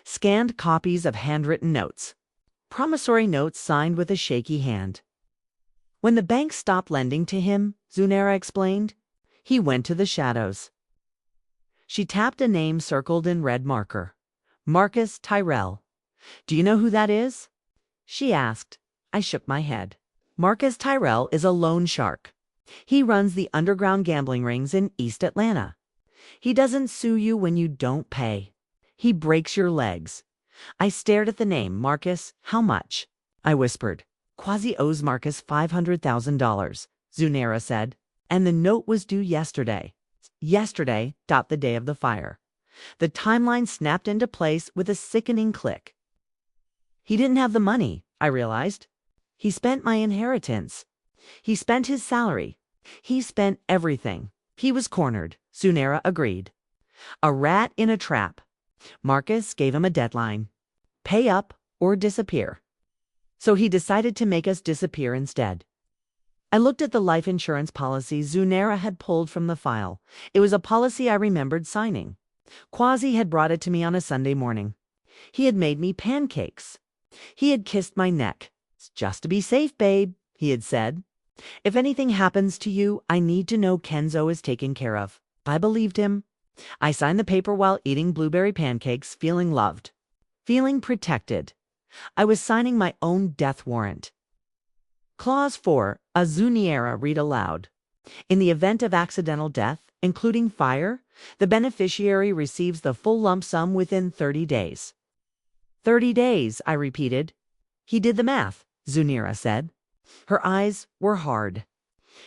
Scanned copies of handwritten notes. Promissory notes signed with a shaky hand. When the bank stopped lending to him, Zunera explained. He went to the shadows. She tapped a name circled in red marker. Marcus Tyrell. Do you know who that is? She asked. I shook my head. Marcus Tyrell is a loan shark. He runs the underground gambling rings in East Atlanta. He doesn't sue you when you don't pay. He breaks your legs. I stared at the name. Marcus, how much? I whispered. Quasi owes Marcus $500,000, Zunera said. And the note was due yesterday. Yesterday, the day of the fire. The timeline snapped into place with a sickening click. He didn't have the money, I realized. He spent my inheritance. He spent his salary. He spent everything. He was cornered, Zunera agreed. A rat in a trap. Marcus gave him a deadline. Pay up or disappear. So he decided to make us disappear instead. I looked at the life insurance policy Zunera had pulled from the file. It was a policy I remembered signing. Quasi had brought it to me on a Sunday morning. He had made me pancakes. He had kissed my neck. It's just to be safe, babe, he had said. If anything happens to you, I need to know Kenzo is taken care of. I believed him. I signed the paper while eating blueberry pancakes, feeling loved, feeling protected. I was signing my own death warrant. Clause 4, a Zunera read aloud. In the event of accidental death, including fire, the beneficiary receives the full lump sum within 30 days. 30 days, I repeated. He did the math, Zunera said. Her eyes were hard.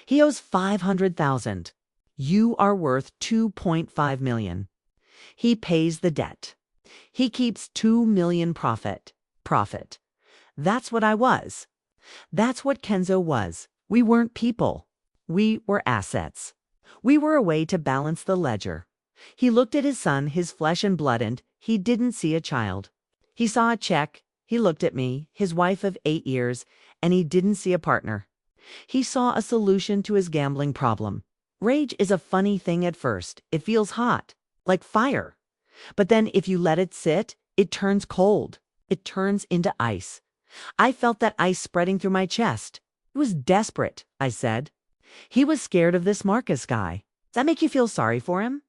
He owes $500,000. You are worth $2.5 million. He pays the debt. He keeps $2 million profit. That's what I was. That's what Kenzo was. We weren't people. We were assets. We were a way to balance the ledger. He looked at his son, his flesh and blood, and he didn't see a child. He saw a check. He looked at me, his wife of 8 years, and he didn't see a partner. He saw a solution to his gambling problem. Rage is a funny thing at first. It feels hot, like fire. But then if you let it sit, it turns cold. It turns into ice. I felt that ice spreading through my chest. It was desperate, I said. He was scared of this Marcus guy. Does that make you feel sorry for him?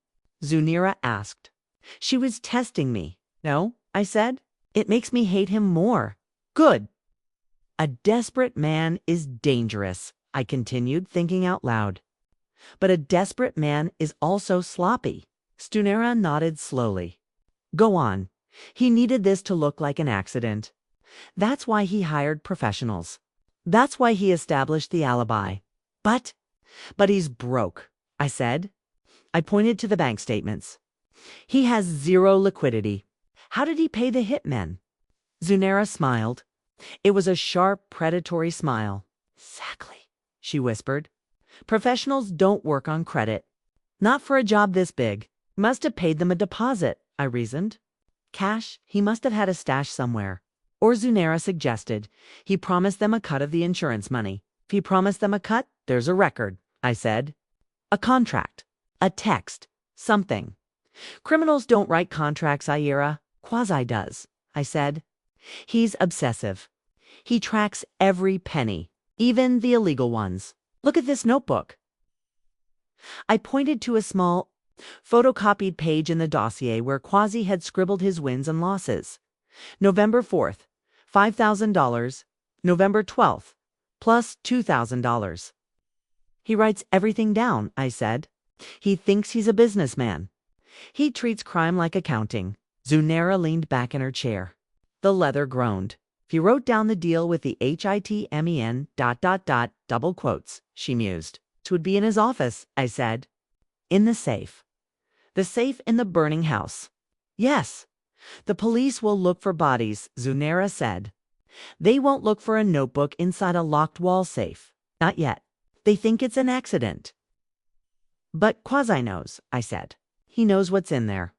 Zunera asked. She was testing me. No, I said. It makes me hate him more. Good. A desperate man is dangerous, I continued, thinking out loud. But a desperate man is also sloppy. Zunera nodded slowly. Go on. He needed this to look like an accident. That's why he hired professionals. That's why he established the alibi. But he's broke, I said. I pointed to the bank statements. He has zero liquidity. How did he pay the hitmen? Zunera smiled. It was a sharp, predatory smile. Exactly, she whispered. Professionals don't work on credit. Not for a job this big. Must have paid them a deposit, I reasoned. Cash, he must have had a stash somewhere. Or Zunera suggested, he promised them a cut of the insurance money. If he promised them a cut, there's a record, I said. A contract. A text. Something. Criminals don't write contracts, Ira. Quasi does, I said. He's obsessive. He tracks every penny, even the illegal ones. Look at this notebook. I pointed to a small, photocopied page in the dossier where Quasi had scribbled his wins and losses. November 4th, $5,000. November 12th, plus $2,000. He writes everything down, I said. He thinks he's a businessman. He treats crime like accounting. Zunera leaned back in her chair. The leather groaned. He wrote down the deal with the HITMEN ... double quotes, she mused. It would be in his office, I said. In the safe. The safe in the burning house. Yes. The police will look for bodies, Zunera said. They won't look for a notebook inside a locked wall safe. Not yet. They think it's an accident. But Quasi knows, I said. He knows what's in there.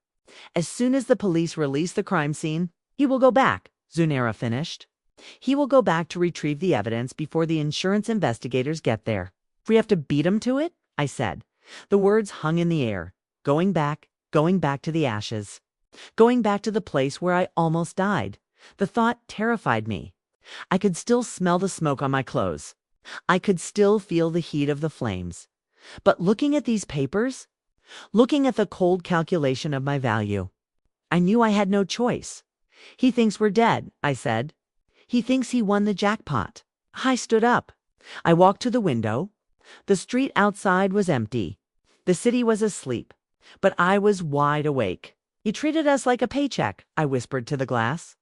As soon as the police release the crime scene, he will go back, Zunera finished. He will go back to retrieve the evidence before the insurance investigators get there. We have to beat him to it, I said. The words hung in the air. Going back to the ashes. Going back to the place where I almost died. The thought terrified me. I could still smell the smoke on my clothes. I could still feel the heat of the flames. But looking at these papers, looking at the cold calculation of my value, I knew I had no choice. He thinks we're dead, I said. He thinks he won the jackpot. I stood up. I walked to the window. The street outside was empty. The city was asleep, but I was wide awake. He treated us like a paycheck, I whispered to the glass.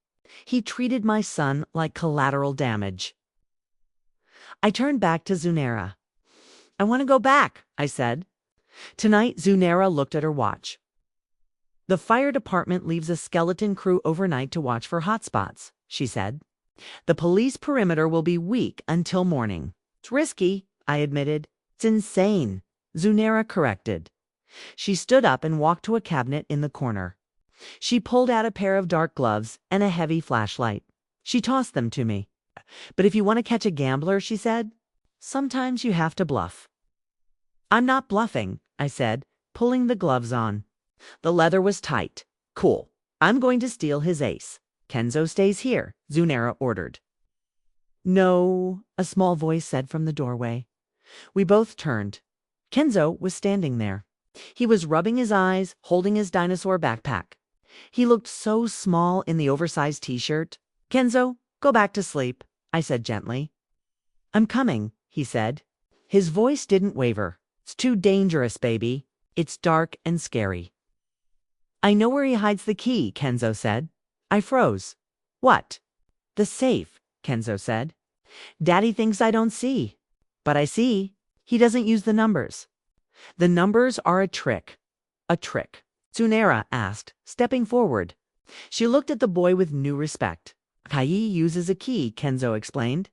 He treated my son like collateral damage. I turned back to Zunera. I want to go back, I said. Tonight, Zunera looked at her watch. The fire department leaves a skeleton crew overnight to watch for hotspots, she said. The police perimeter will be weak until morning. It's risky, I admitted. It's insane, Zunera corrected. She stood up and walked to a cabinet in the corner. She pulled out a pair of dark gloves and a heavy flashlight. She tossed them to me. But if you want to catch a gambler, she said, sometimes you have to bluff. I'm not bluffing, I said, pulling the gloves on. The leather was tight. Cool. I'm going to steal his ace. Kenzo stays here, Zunera ordered. No, a small voice said from the doorway. We both turned. Kenzo was standing there. He was rubbing his eyes, holding his dinosaur backpack. He looked so small in the oversized t-shirt. Kenzo, go back to sleep, I said gently. I'm coming, he said. His voice didn't waver. It's too dangerous, baby. It's dark and scary. I know where he hides the key, Kenzo said. I froze. What? The safe, Kenzo said. Daddy thinks I don't see. But I see. He doesn't use the numbers. The numbers are a trick. A trick, Zunera asked, stepping forward. She looked at the boy with new respect. Kai uses a key, Kenzo explained.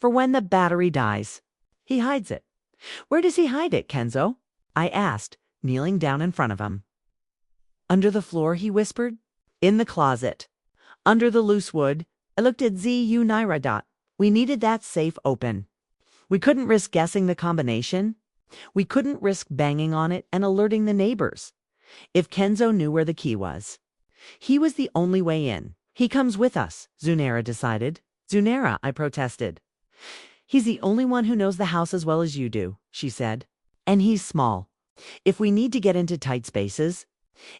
For when the battery dies. He hides it. Where does he hide it, Kenzo? I asked, kneeling down in front of him. Under the floor, he whispered. In the closet. Under the loose wood. I looked at ZU Naira. We needed that safe open. We couldn't risk guessing the combination. We couldn't risk banging on it and alerting the neighbors. If Kenzo knew where the key was. He was the only way in. He comes with us, Zunera decided. Zunera, I protested. He's the only one who knows the house as well as you do, she said. And he's small. If we need to get into tight spaces,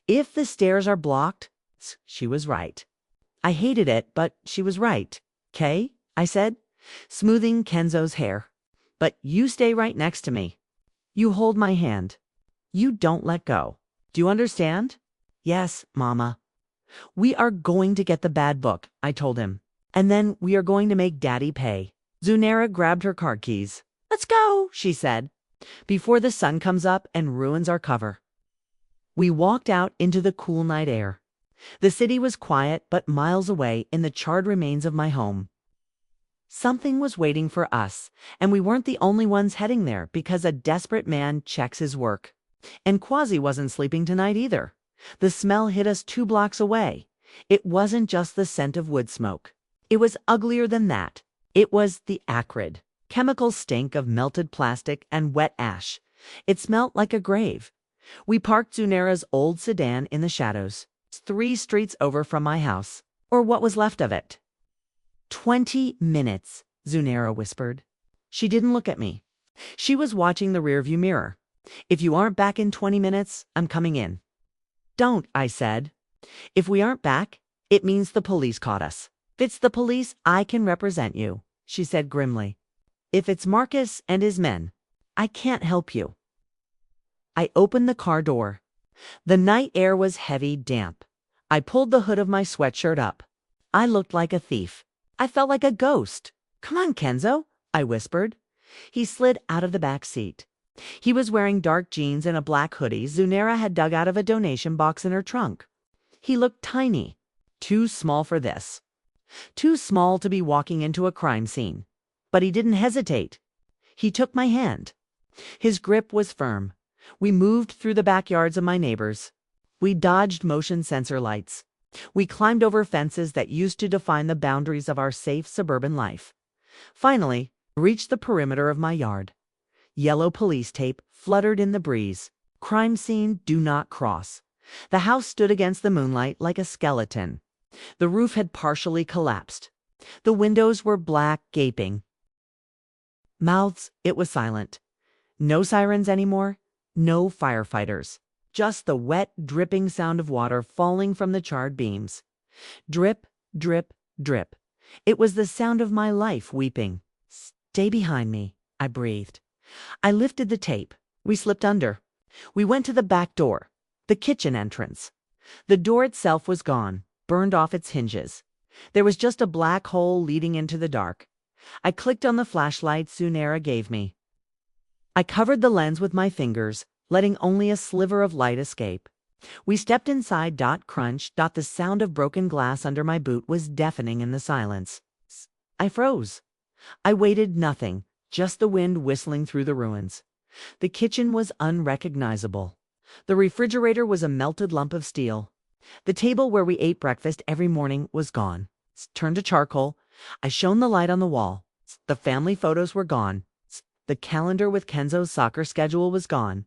if the stairs are blocked, she was right. I hated it, but she was right. "'Kay?" I said, smoothing Kenzo's hair. But you stay right next to me. You hold my hand. You don't let go. Do you understand? Yes, Mama. We are going to get the bad book, I told him. And then we are going to make Daddy pay. Zunera grabbed her car keys. Let's go, she said, before the sun comes up and ruins our cover. We walked out into the cool night air. The city was quiet, but miles away in the charred remains of my home. Something was waiting for us, and we weren't the only ones heading there because a desperate man checks his work. And Quasi wasn't sleeping tonight either. The smell hit us 2 blocks away. It wasn't just the scent of wood smoke. It was uglier than that. It was the acrid, chemical stink of melted plastic and wet ash. It smelt like a grave. We parked Zunera's old sedan in the shadows, 3 streets over from my house, or what was left of it. 20 minutes, Zunera whispered. She didn't look at me. She was watching the rearview mirror. If you aren't back in 20 minutes, I'm coming in. Don't, I said. If we aren't back, it means the police caught us. If it's the police, I can represent you, she said grimly. If it's Marcus and his men, I can't help you. I opened the car door. The night air was heavy, damp. I pulled the hood of my sweatshirt up. I looked like a thief. I felt like a ghost. Come on, Kenzo, I whispered. He slid out of the back seat. He was wearing dark jeans and a black hoodie Zunera had dug out of a donation box in her trunk. He looked tiny, too small for this. Too small to be walking into a crime scene. But he didn't hesitate. He took my hand. His grip was firm. We moved through the backyards of my neighbors. We dodged motion sensor lights. We climbed over fences that used to define the boundaries of our safe suburban life. Finally, we reached the perimeter of my yard. Yellow police tape fluttered in the breeze. Crime scene, do not cross. The house stood against the moonlight like a skeleton. The roof had partially collapsed. The windows were black, gaping mouths. It was silent. No sirens anymore, no firefighters. Just the wet, dripping sound of water falling from the charred beams. Drip, drip, drip. It was the sound of my life weeping. "Stay behind me," I breathed. I lifted the tape. We slipped under. We went to the back door, the kitchen entrance. The door itself was gone, burned off its hinges. There was just a black hole leading into the dark. I clicked on the flashlight Sunera gave me. I covered the lens with my fingers, letting only a sliver of light escape. We stepped inside. Crunch. The sound of broken glass under my boot was deafening in the silence. I froze. I waited. Nothing, just the wind whistling through the ruins. The kitchen was unrecognizable. The refrigerator was a melted lump of steel. The table where we ate breakfast every morning was gone. Turned to charcoal. I shone the light on the wall. The family photos were gone. The calendar with Kenzo's soccer schedule was gone.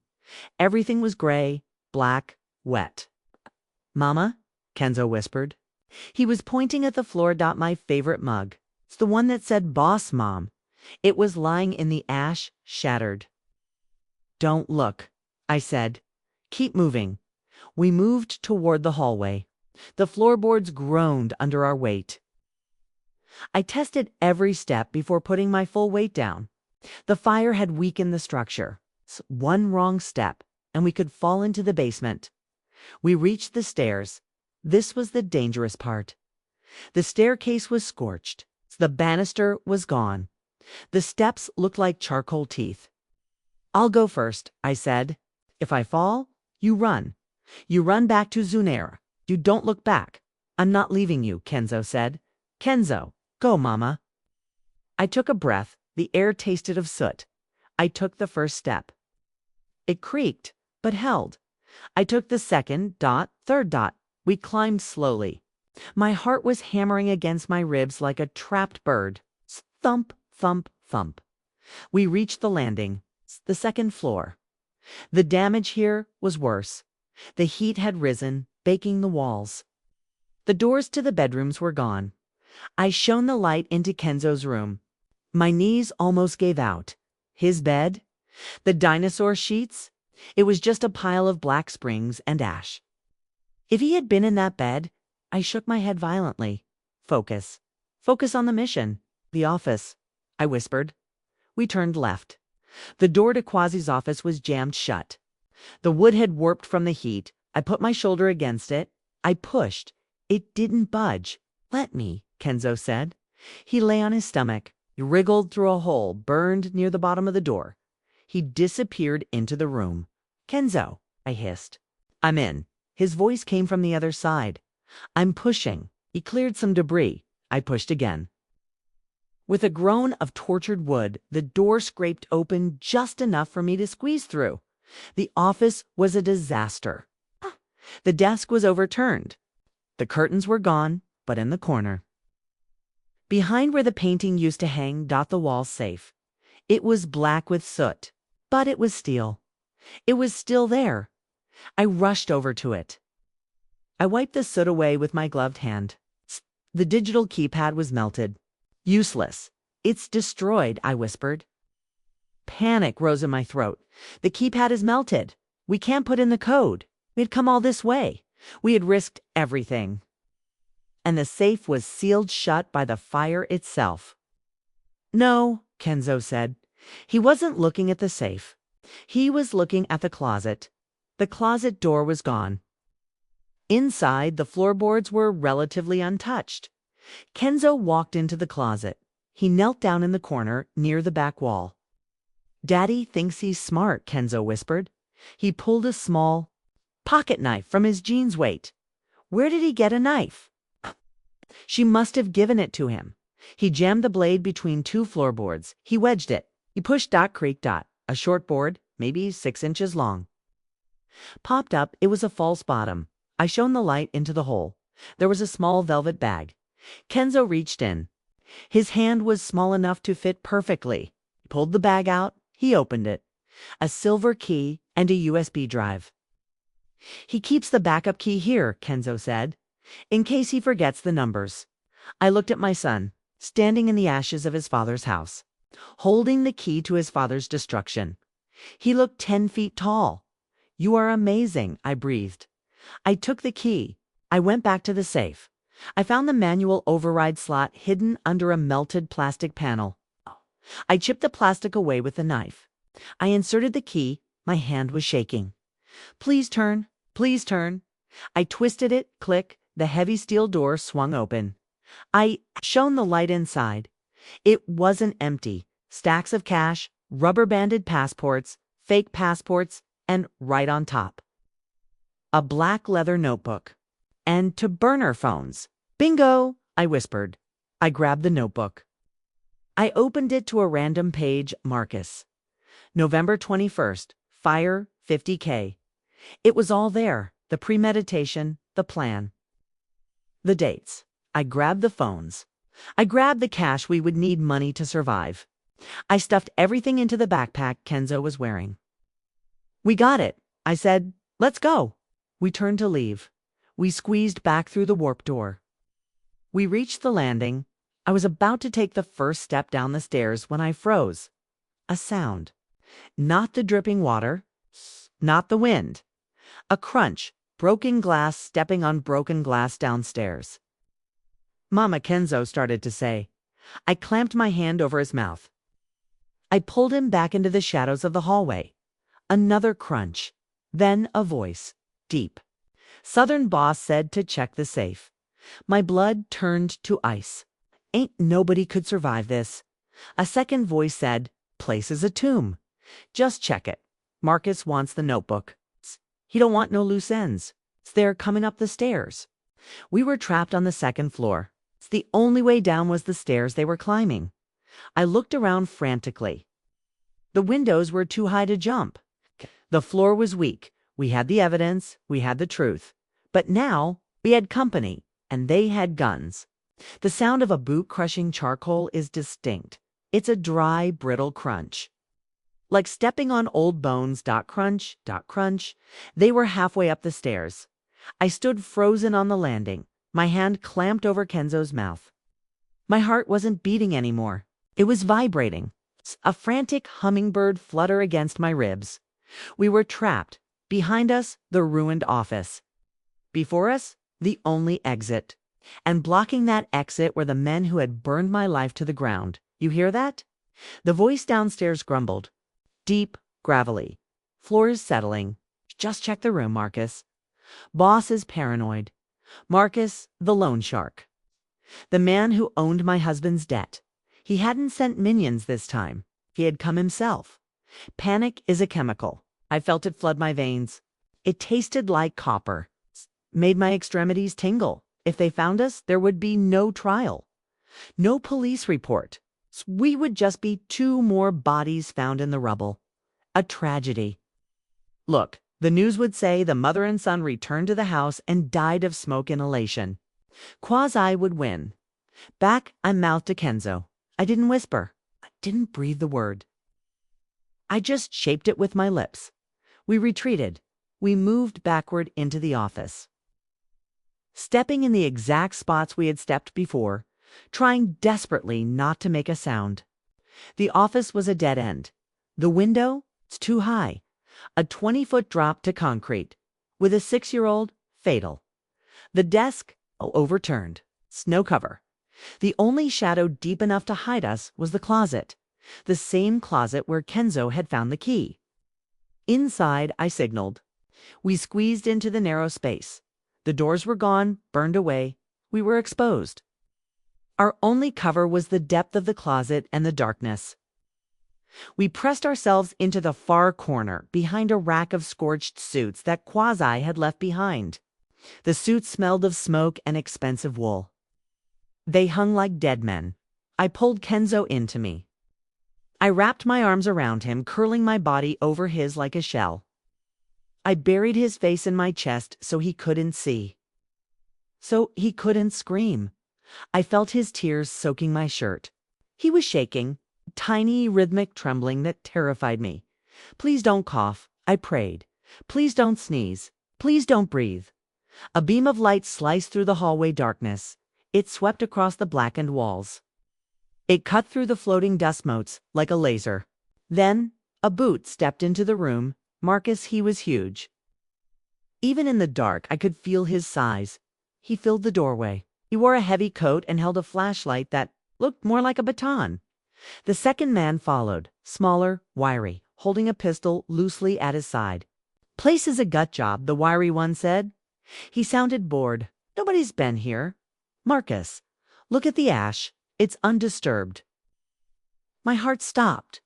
Everything was gray, black, wet. "Mama?" Kenzo whispered. He was pointing at the floor. My favorite mug. It's the one that said "Boss Mom." It was lying in the ash, shattered. "Don't look," I said. "Keep moving." We moved toward the hallway. The floorboards groaned under our weight. I tested every step before putting my full weight down. The fire had weakened the structure. One wrong step, and we could fall into the basement. We reached the stairs. This was the dangerous part. The staircase was scorched. The banister was gone. The steps looked like charcoal teeth. "I'll go first," I said. "If I fall, you run. You run back to Zunera. You don't look back." "I'm not leaving you," Kenzo said. "Kenzo, go, Mama." I took a breath. The air tasted of soot. I took the first step. It creaked, but held. I took the second, third. We climbed slowly. My heart was hammering against my ribs like a trapped bird. Thump, thump, thump. We reached the landing, the second floor. The damage here was worse. The heat had risen, baking the walls. The doors to the bedrooms were gone. I shone the light into Kenzo's room. My knees almost gave out. His bed? The dinosaur sheets? It was just a pile of black springs and ash. If he had been in that bed, I shook my head violently. "Focus. Focus on the mission. The office," I whispered. We turned left. The door to Quasi's office was jammed shut. The wood had warped from the heat. I put my shoulder against it. I pushed. It didn't budge. "Let me," Kenzo said. He lay on his stomach. He wriggled through a hole burned near the bottom of the door. He disappeared into the room. "Kenzo," I hissed. "I'm in." His voice came from the other side. "I'm pushing." He cleared some debris. I pushed again. With a groan of tortured wood, the door scraped open just enough for me to squeeze through. The office was a disaster. The desk was overturned. The curtains were gone, but in the corner. Behind where the painting used to hang, the wall safe. It was black with soot, but it was steel. It was still there. I rushed over to it. I wiped the soot away with my gloved hand. The digital keypad was melted. "Useless. It's destroyed," I whispered. Panic rose in my throat. "The keypad is melted. We can't put in the code. We had come all this way. We had risked everything." And the safe was sealed shut by the fire itself. "No," Kenzo said. He wasn't looking at the safe. He was looking at the closet. The closet door was gone. Inside, the floorboards were relatively untouched. Kenzo walked into the closet. He knelt down in the corner near the back wall. "Daddy thinks he's smart," Kenzo whispered. He pulled a small pocket knife from his jeans weight. "Where did he get a knife?" She must have given it to him. He jammed the blade between two floorboards. He wedged it. He pushed creak. A short board, maybe 6 inches long. Popped up, it was a false bottom. I shone the light into the hole. There was a small velvet bag. Kenzo reached in. His hand was small enough to fit perfectly. He pulled the bag out. He opened it. A silver key and a USB drive. "He keeps the backup key here," Kenzo said, "in case he forgets the numbers." I looked at my son, standing in the ashes of his father's house, holding the key to his father's destruction. He looked 10 feet tall. "You are amazing," I breathed. I took the key. I went back to the safe. I found the manual override slot hidden under a melted plastic panel. I chipped the plastic away with a knife. I inserted the key. My hand was shaking. "Please turn. Please turn." I twisted it. Click. The heavy steel door swung open. I shone the light inside. It wasn't empty. Stacks of cash, rubber-banded passports, fake passports, and right on top, a black leather notebook. "And to burner phones." "Bingo," I whispered. I grabbed the notebook. I opened it to a random page. Marcus. November 21st. Fire 50K. It was all there. The premeditation, the plan, the dates. I grabbed the phones. I grabbed the cash. We would need money to survive. I stuffed everything into the backpack Kenzo was wearing. "We got it," I said. "Let's go." We turned to leave. We squeezed back through the warped door. We reached the landing. I was about to take the first step down the stairs when I froze. A sound. Not the dripping water. Not the wind. A crunch. Broken glass stepping on broken glass downstairs. "Mama," Kenzo started to say. I clamped my hand over his mouth. I pulled him back into the shadows of the hallway. Another crunch. Then a voice. Deep. "Southern boss said to check the safe." My blood turned to ice. "Ain't nobody could survive this." A second voice said, "Place is a tomb. Just check it. Marcus wants the notebook. He don't want no loose ends. They're coming up the stairs." We were trapped on the second floor. The only way down was the stairs they were climbing. I looked around frantically. The windows were too high to jump. The floor was weak. We had the evidence. We had the truth. But now we had company, and they had guns. The sound of a boot crushing charcoal is distinct. It's a dry, brittle crunch. Like stepping on old bones. Crunch, crunch. They were halfway up the stairs. I stood frozen on the landing, my hand clamped over Kenzo's mouth. My heart wasn't beating anymore. It was vibrating. A frantic hummingbird flutter against my ribs. We were trapped. Behind us, the ruined office. Before us, the only exit. And blocking that exit were the men who had burned my life to the ground. "You hear that?" The voice downstairs grumbled. Deep, gravelly. "Floor's settling. Just check the room, Marcus." "Boss is paranoid." Marcus, the loan shark. The man who owned my husband's debt. He hadn't sent minions this time. He had come himself. Panic is a chemical. I felt it flood my veins. It tasted like copper. Made my extremities tingle. If they found us, there would be no trial. No police report. We would just be 2 more bodies found in the rubble. A tragedy. Look, the news would say the mother and son returned to the house and died of smoke inhalation. Quasi would win. Back, I mouthed to Kenzo. I didn't whisper. I didn't breathe the word. I just shaped it with my lips. We retreated. We moved backward into the office. Stepping in the exact spots we had stepped before, trying desperately not to make a sound. The office was a dead end. The window, it's too high. A 20-foot drop to concrete. With a 6-year-old, fatal. The desk, overturned. Snow cover. The only shadow deep enough to hide us was the closet. The same closet where Kenzo had found the key. Inside, I signaled. We squeezed into the narrow space. The doors were gone, burned away. We were exposed. Our only cover was the depth of the closet and the darkness. We pressed ourselves into the far corner, behind a rack of scorched suits that Quasi had left behind. The suits smelled of smoke and expensive wool. They hung like dead men. I pulled Kenzo into me. I wrapped my arms around him, curling my body over his like a shell. I buried his face in my chest so he couldn't see. So he couldn't scream. I felt his tears soaking my shirt. He was shaking, tiny rhythmic trembling that terrified me. "Please don't cough," I prayed. "Please don't sneeze. Please don't breathe." A beam of light sliced through the hallway darkness. It swept across the blackened walls. It cut through the floating dust motes like a laser. Then A boot stepped into the room. Marcus, he was huge. Even in the dark, I could feel his size. He filled the doorway. He wore a heavy coat and held a flashlight that looked more like a baton. The second man followed, smaller, wiry, holding a pistol loosely at his side. "Place is a gut job," the wiry one said. He sounded bored. "Nobody's been here." "Marcus, look at the ash. It's undisturbed." My heart stopped.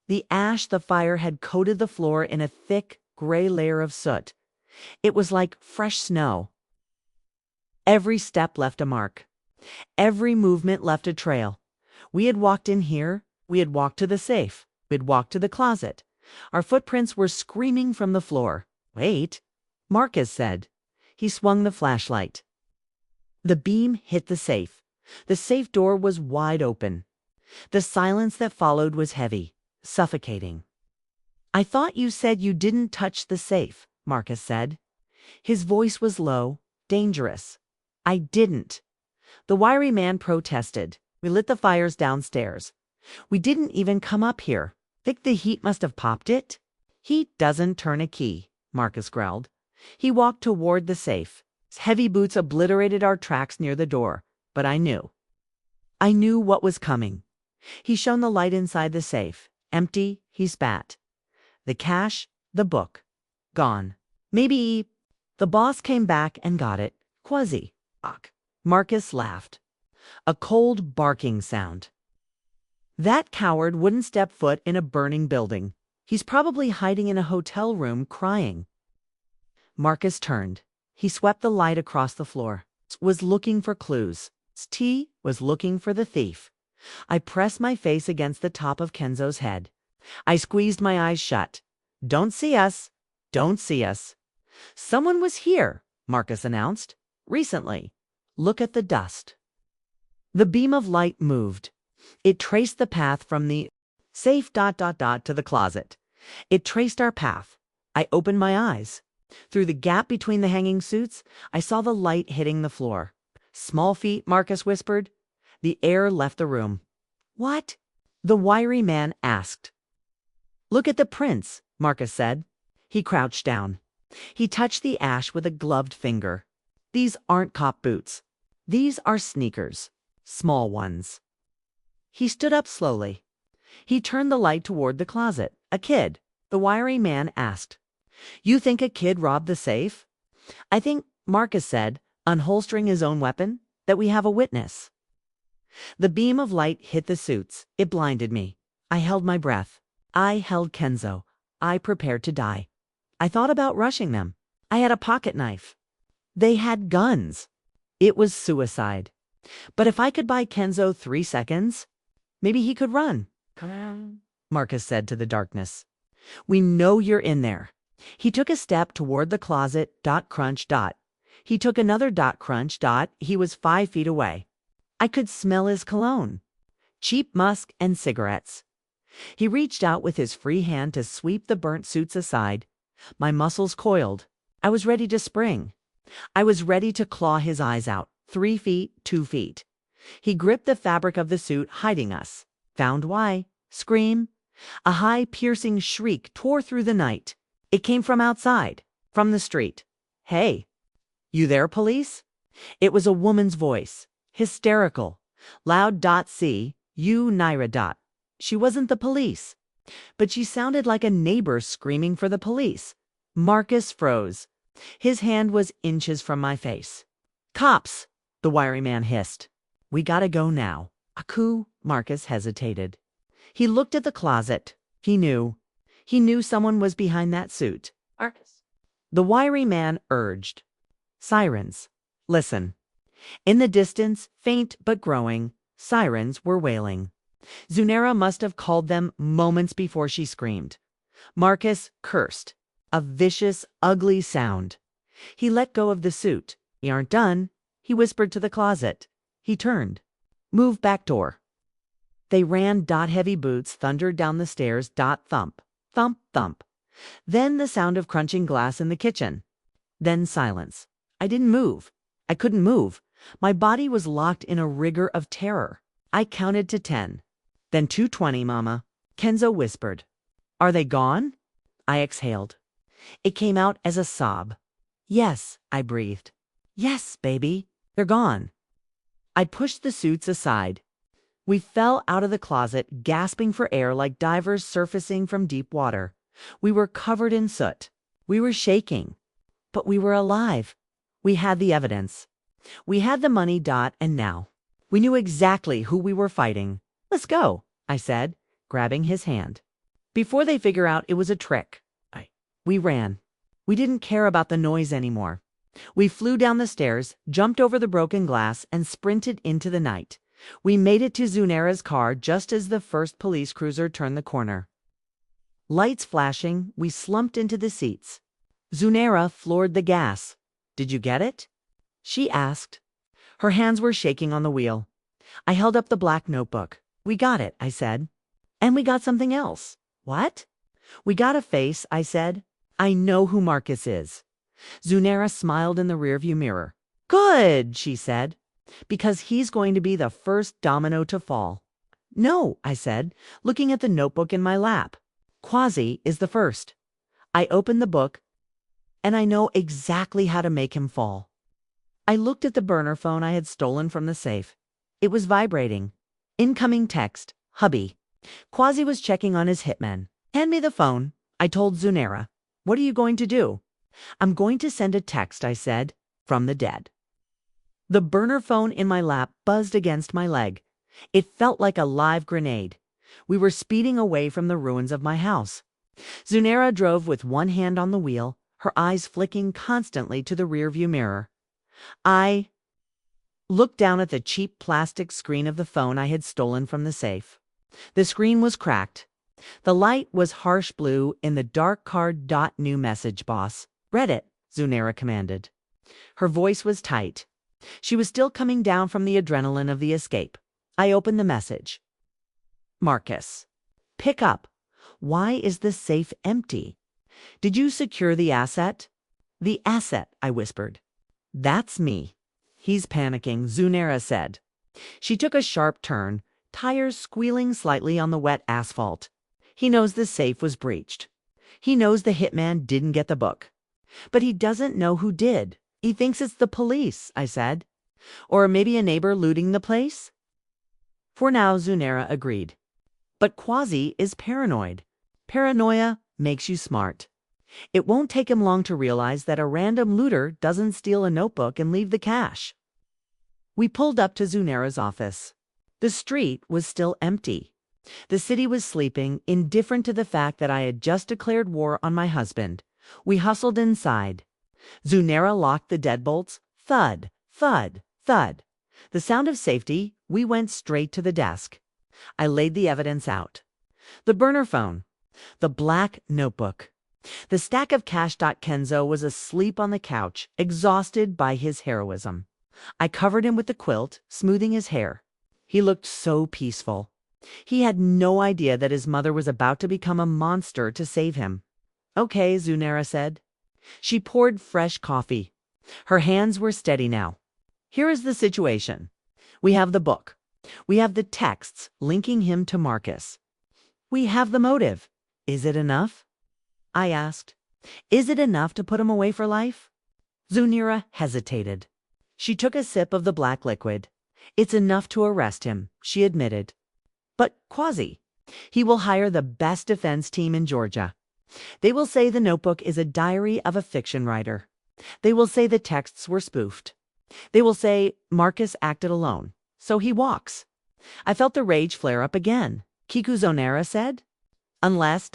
The ash, the fire had coated the floor in a thick, gray layer of soot. It was like fresh snow. Every step left a mark. Every movement left a trail. We had walked in here. We had walked to the safe. We had walked to the closet. Our footprints were screaming from the floor. "Wait," Marcus said. He swung the flashlight. The beam hit the safe. The safe door was wide open. The silence that followed was heavy, suffocating. "I thought you said you didn't touch the safe," Marcus said. His voice was low, dangerous. "I didn't." The wiry man protested. "We lit the fires downstairs. We didn't even come up here. Think the heat must have popped it?" "Heat doesn't turn a key," Marcus growled. He walked toward the safe. His heavy boots obliterated our tracks near the door, but I knew. I knew what was coming. He shone the light inside the safe. Empty, he spat. The cash, the book, gone. Maybe the boss came back and got it. Quasi. Marcus laughed. A cold barking sound. "That coward wouldn't step foot in a burning building. He's probably hiding in a hotel room crying." Marcus turned. He swept the light across the floor. Was looking for clues. T was looking for the thief. I pressed my face against the top of Kenzo's head. I squeezed my eyes shut. "Don't see us. Don't see us." "Someone was here," Marcus announced. "Recently. Look at the dust." The beam of light moved. It traced the path from the safe ... to the closet. It traced our path. I opened my eyes. Through the gap between the hanging suits, I saw the light hitting the floor. "Small feet," Marcus whispered. The air left the room. "What?" the wiry man asked. "Look at the prints," Marcus said. He crouched down. He touched the ash with a gloved finger. "These aren't cop boots. These are sneakers. Small ones." He stood up slowly. He turned the light toward the closet. "A kid," the wiry man asked. "You think a kid robbed the safe?" "I think," Marcus said, unholstering his own weapon, "that we have a witness." The beam of light hit the suits. It blinded me. I held my breath. I held Kenzo. I prepared to die. I thought about rushing them. I had a pocket knife. They had guns. It was suicide. But if I could buy Kenzo 3 seconds, maybe he could run. "Come on," Marcus said to the darkness. "We know you're in there." He took a step toward the closet. Crunch. He took another. Crunch. He was 5 feet away. I could smell his cologne. Cheap musk and cigarettes. He reached out with his free hand to sweep the burnt suits aside. My muscles coiled. I was ready to spring. I was ready to claw his eyes out. 3 feet, 2 feet. He gripped the fabric of the suit, hiding us. Found why. Scream. A high, piercing shriek tore through the night. It came from outside, from the street. "Hey, you there, police?" It was a woman's voice, hysterical, loud. "See, you, Naira. She wasn't the police, but she sounded like a neighbor screaming for the police." Marcus froze. His hand was inches from my face. "Cops," the wiry man hissed. "We gotta go now." "Aku," Marcus hesitated. He looked at the closet. He knew. He knew someone was behind that suit. "Marcus," the wiry man urged. Sirens. Listen. In the distance, faint but growing, sirens were wailing. Zunera must have called them moments before she screamed. Marcus cursed. A vicious, ugly sound. He let go of the suit. "We aren't done," he whispered to the closet. He turned. "Move back door." They ran. Heavy boots thundered down the stairs. Thump. Thump, thump. Then the sound of crunching glass in the kitchen. Then silence. I didn't move. I couldn't move. My body was locked in a rigor of terror. I counted to 10. Then 220, Mama. Kenzo whispered. Are they gone? I exhaled. It came out as a sob. Yes, I breathed. Yes, baby, they're gone. I pushed the suits aside. We fell out of the closet, gasping for air like divers surfacing from deep water. We were covered in soot. We were shaking. But we were alive. We had the evidence. We had the money, and now we knew exactly who we were fighting. Let's go, I said, grabbing his hand. Before they figure out it was a trick. We ran. We didn't care about the noise anymore. We flew down the stairs, jumped over the broken glass, and sprinted into the night. We made it to Zunera's car just as the first police cruiser turned the corner. Lights flashing, we slumped into the seats. Zunera floored the gas. Did you get it? She asked. Her hands were shaking on the wheel. I held up the black notebook. We got it, I said. And we got something else. What? We got a face, I said. I know who Marcus is. Zunera smiled in the rearview mirror. Good, she said, because he's going to be the first domino to fall. No, I said, looking at the notebook in my lap. Quasi is the first. I opened the book, and I know exactly how to make him fall. I looked at the burner phone I had stolen from the safe. It was vibrating. Incoming text, hubby. Quasi was checking on his hitmen. Hand me the phone, I told Zunera. What are you going to do? I'm going to send a text, I said, from the dead. The burner phone in my lap buzzed against my leg. It felt like a live grenade. We were speeding away from the ruins of my house. Zunera drove with one hand on the wheel, her eyes flicking constantly to the rearview mirror. I looked down at the cheap plastic screen of the phone I had stolen from the safe. The screen was cracked. The light was harsh blue in the dark card. New message, boss. Read it, Zunera commanded. Her voice was tight. She was still coming down from the adrenaline of the escape. I opened the message. Marcus. Pick up. Why is the safe empty? Did you secure the asset? The asset, I whispered. That's me. He's panicking, Zunera said. She took a sharp turn, tires squealing slightly on the wet asphalt. He knows the safe was breached. He knows the hitman didn't get the book. But he doesn't know who did. He thinks it's the police, I said. Or maybe a neighbor looting the place? For now, Zunera agreed. But Quasi is paranoid. Paranoia makes you smart. It won't take him long to realize that a random looter doesn't steal a notebook and leave the cash. We pulled up to Zunera's office. The street was still empty. The city was sleeping, indifferent to the fact that I had just declared war on my husband. We hustled inside. Zunera locked the deadbolts. Thud, thud, thud. The sound of safety, we went straight to the desk. I laid the evidence out. The burner phone. The black notebook. The stack of cash. Kenzo was asleep on the couch, exhausted by his heroism. I covered him with the quilt, smoothing his hair. He looked so peaceful. He had no idea that his mother was about to become a monster to save him. Okay, Zunera said. She poured fresh coffee. Her hands were steady now. Here is the situation. We have the book. We have the texts linking him to Marcus. We have the motive. Is it enough? I asked. Is it enough to put him away for life? Zunera hesitated. She took a sip of the black liquid. It's enough to arrest him, she admitted. But Quasi, he will hire the best defense team in Georgia. They will say the notebook is a diary of a fiction writer. They will say the texts were spoofed. They will say Marcus acted alone, so he walks. I felt the rage flare up again. Kiku, Zunera said. Unless,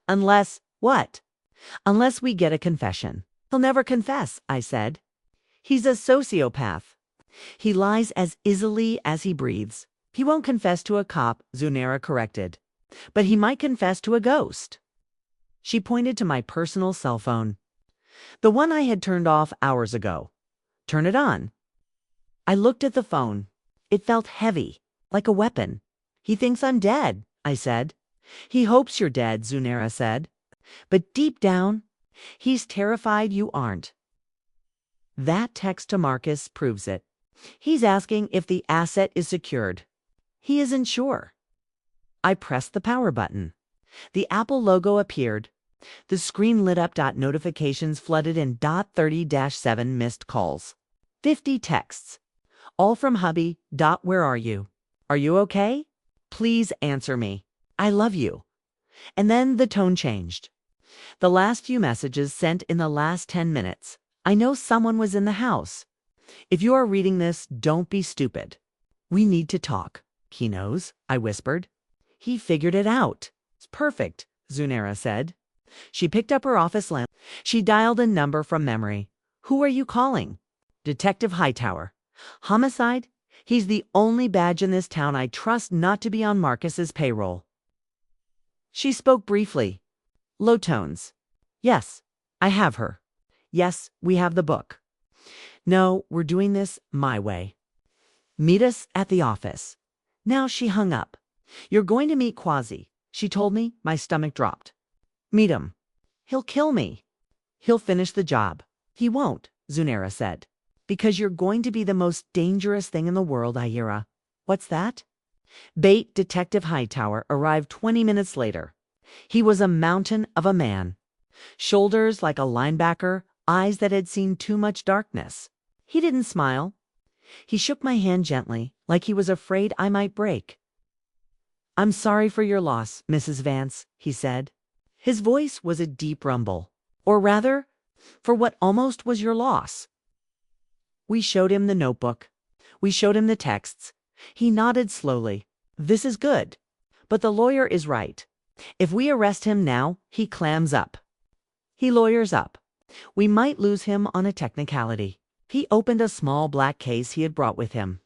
unless what? Unless we get a confession. He'll never confess, I said. He's a sociopath. He lies as easily as he breathes. He won't confess to a cop, Zunera corrected. But he might confess to a ghost. She pointed to my personal cell phone. The one I had turned off hours ago. Turn it on. I looked at the phone. It felt heavy, like a weapon. He thinks I'm dead, I said. He hopes you're dead, Zunera said. But deep down, he's terrified you aren't. That text to Marcus proves it. He's asking if the asset is secured. He isn't sure. I pressed the power button. The Apple logo appeared. The screen lit up. Notifications flooded in. 30-7 missed calls. 50 texts. All from hubby. Where are you? Are you okay? Please answer me. I love you. And then the tone changed. The last few messages sent in the last 10 minutes. I know someone was in the house. If you are reading this, don't be stupid. We need to talk. He knows, I whispered. He figured it out. It's perfect, Zunera said. She picked up her office lamp. She dialed a number from memory. Who are you calling? Detective Hightower. Homicide? He's the only badge in this town I trust not to be on Marcus's payroll. She spoke briefly. Low tones. Yes, I have her. Yes, we have the book. No, we're doing this my way. Meet us at the office. Now she hung up. You're going to meet Quasi. She told me. My stomach dropped. Meet him. He'll kill me. He'll finish the job. He won't, Zunera said. Because you're going to be the most dangerous thing in the world, Ira. What's that? Bait Detective Hightower arrived 20 minutes later. He was a mountain of a man. Shoulders like a linebacker, eyes that had seen too much darkness. He didn't smile. He shook my hand gently, like he was afraid I might break. I'm sorry for your loss, Mrs. Vance, he said. His voice was a deep rumble. Or rather, for what almost was your loss. We showed him the notebook. We showed him the texts. He nodded slowly. This is good. But the lawyer is right. If we arrest him now, he clams up. He lawyers up. We might lose him on a technicality. He opened a small black case he had brought with him.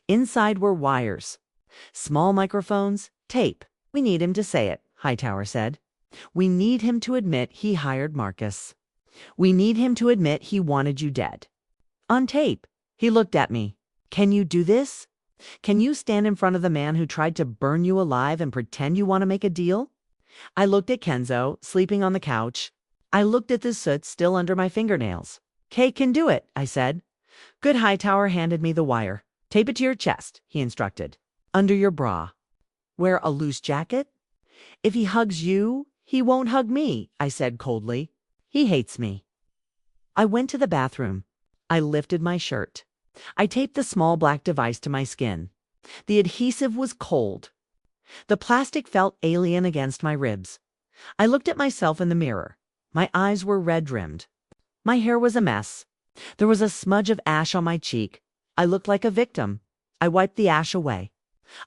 Inside were wires. Small microphones, tape. We need him to say it, Hightower said. We need him to admit he hired Marcus. We need him to admit he wanted you dead. On tape. He looked at me. Can you do this? Can you stand in front of the man who tried to burn you alive and pretend you want to make a deal? I looked at Kenzo, sleeping on the couch. I looked at the soot still under my fingernails. Kay can do it, I said. Good. Hightower handed me the wire. Tape it to your chest, he instructed. Under your bra. Wear a loose jacket? If he hugs you, he won't hug me, I said coldly. He hates me. I went to the bathroom. I lifted my shirt. I taped the small black device to my skin. The adhesive was cold. The plastic felt alien against my ribs. I looked at myself in the mirror. My eyes were red-rimmed. My hair was a mess. There was a smudge of ash on my cheek. I looked like a victim. I wiped the ash away.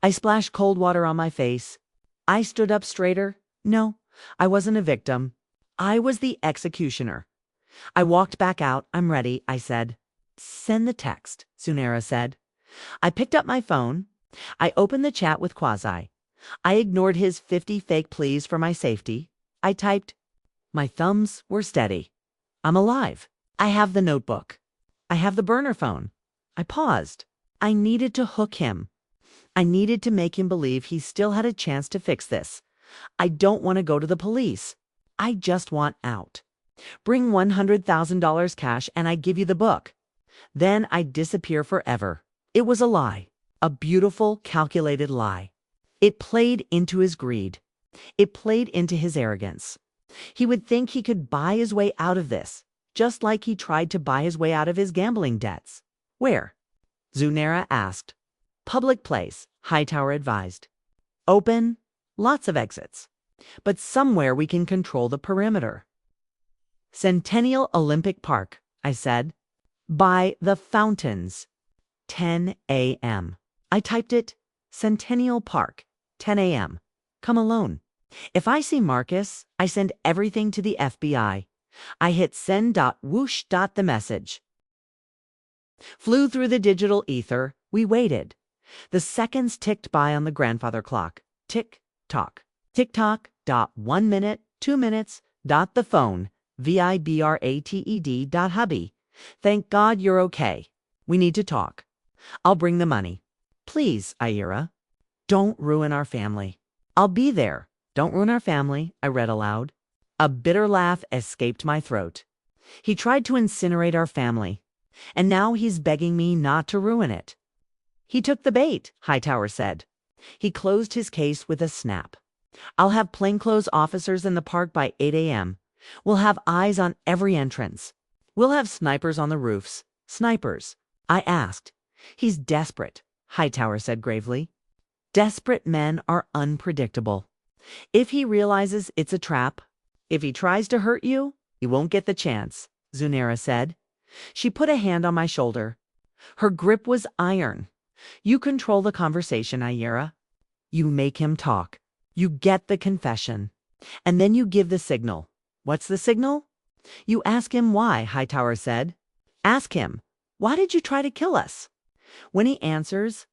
I splashed cold water on my face. I stood up straighter. No, I wasn't a victim. I was the executioner. I walked back out. I'm ready, I said. Send the text, Zunera said. I picked up my phone. I opened the chat with Quasi. I ignored his 50 fake pleas for my safety. I typed. My thumbs were steady. I'm alive. I have the notebook. I have the burner phone. I paused. I needed to hook him. I needed to make him believe he still had a chance to fix this. I don't want to go to the police. I just want out. Bring $100,000 cash and I give you the book. Then I disappear forever. It was a lie. A beautiful, calculated lie. It played into his greed. It played into his arrogance. He would think he could buy his way out of this, just like he tried to buy his way out of his gambling debts. Where? Zunera asked. Public place, Hightower advised. Open, lots of exits. But somewhere we can control the perimeter. Centennial Olympic Park, I said. By the fountains. 10 a.m. I typed it. Centennial Park, 10 a.m. Come alone. If I see Marcus, I send everything to the FBI. I hit send.whoosh. The message flew through the digital ether. We waited. The seconds ticked by on the grandfather clock. Tick tock. Tick tock. 1 minute, 2 minutes. The phone. VIBRATED. Hubby. Thank God you're okay. We need to talk. I'll bring the money. Please, Ira. Don't ruin our family. I'll be there. Don't ruin our family, I read aloud. A bitter laugh escaped my throat. He tried to incinerate our family, and now he's begging me not to ruin it. He took the bait, Hightower said. He closed his case with a snap. I'll have plainclothes officers in the park by 8 a.m. We'll have eyes on every entrance. We'll have snipers on the roofs. Snipers. I asked. He's desperate, Hightower said gravely. Desperate men are unpredictable. If he realizes it's a trap, if he tries to hurt you, he won't get the chance, Zunera said. She put a hand on my shoulder. Her grip was iron. You control the conversation, Ayera. You make him talk. You get the confession. And then you give the signal. What's the signal? You ask him why, Hightower said. Ask him, why did you try to kill us? When he answers,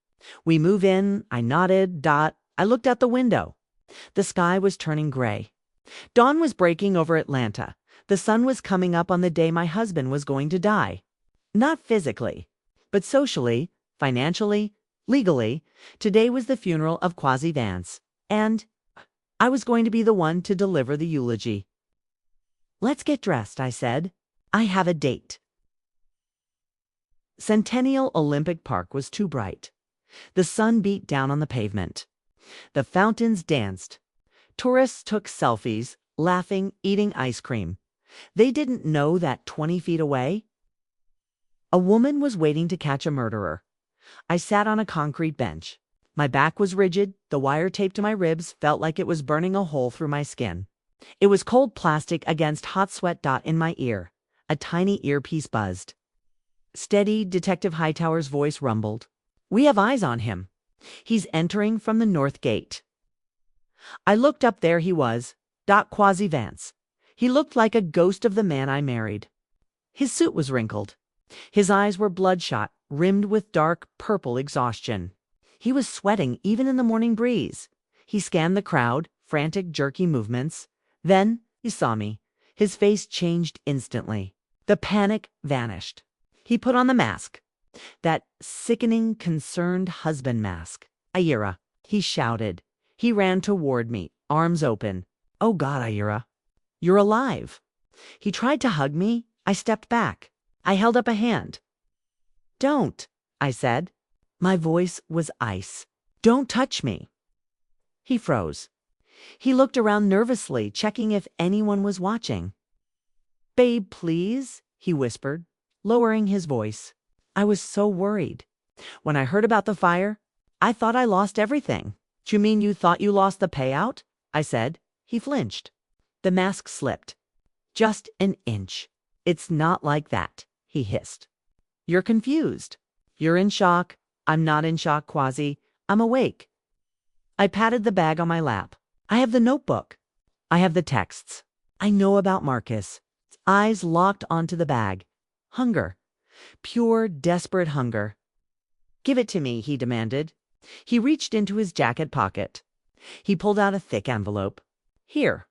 we move in, I nodded, I looked out the window. The sky was turning gray. Dawn was breaking over Atlanta. The sun was coming up on the day my husband was going to die. Not physically, but socially, financially, legally. Today was the funeral of Quasi Vance, and I was going to be the one to deliver the eulogy. Let's get dressed, I said. I have a date. Centennial Olympic Park was too bright. The sun beat down on the pavement. The fountains danced. Tourists took selfies, laughing, eating ice cream. They didn't know that 20 feet away, a woman was waiting to catch a murderer. I sat on a concrete bench. My back was rigid. The wire taped to my ribs felt like it was burning a hole through my skin. It was cold plastic against hot sweat. In my ear, a tiny earpiece buzzed. Steady, Detective Hightower's voice rumbled. We have eyes on him. He's entering from the north gate. I looked up. There he was, Quasi Vance. He looked like a ghost of the man I married. His suit was wrinkled. His eyes were bloodshot, rimmed with dark, purple exhaustion. He was sweating even in the morning breeze. He scanned the crowd, frantic, jerky movements. Then he saw me. His face changed instantly. The panic vanished. He put on the mask. That sickening, concerned husband mask. Ayera, he shouted. He ran toward me, arms open. Oh God, Ayera, you're alive. He tried to hug me. I stepped back. I held up a hand. Don't, I said. My voice was ice. Don't touch me. He froze. He looked around nervously, checking if anyone was watching. Babe, please, he whispered, lowering his voice. I was so worried. When I heard about the fire, I thought I lost everything. Do you mean you thought you lost the payout? I said. He flinched. The mask slipped. Just an inch. It's not like that, he hissed. You're confused. You're in shock. I'm not in shock, Quasi. I'm awake. I patted the bag on my lap. I have the notebook. I have the texts. I know about Marcus. His eyes locked onto the bag. Hunger. Pure, desperate hunger. Give it to me, he demanded. He reached into his jacket pocket. He pulled out a thick envelope. Here,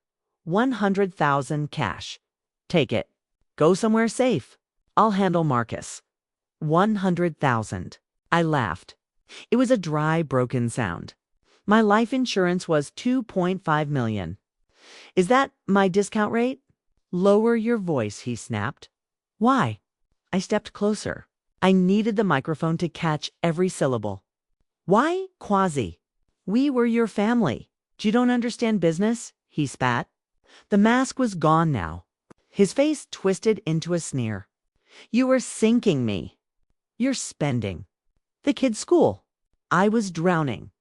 100,000 cash. Take it. Go somewhere safe. I'll handle Marcus. 100,000. I laughed. It was a dry, broken sound. My life insurance was $2.5 million. Is that my discount rate? Lower your voice, he snapped. Why? I stepped closer. I needed the microphone to catch every syllable. Why, Quasi? We were your family. You don't understand business? He spat. The mask was gone now. His face twisted into a sneer. You were sinking me. You're spending. The kid's school. I was drowning.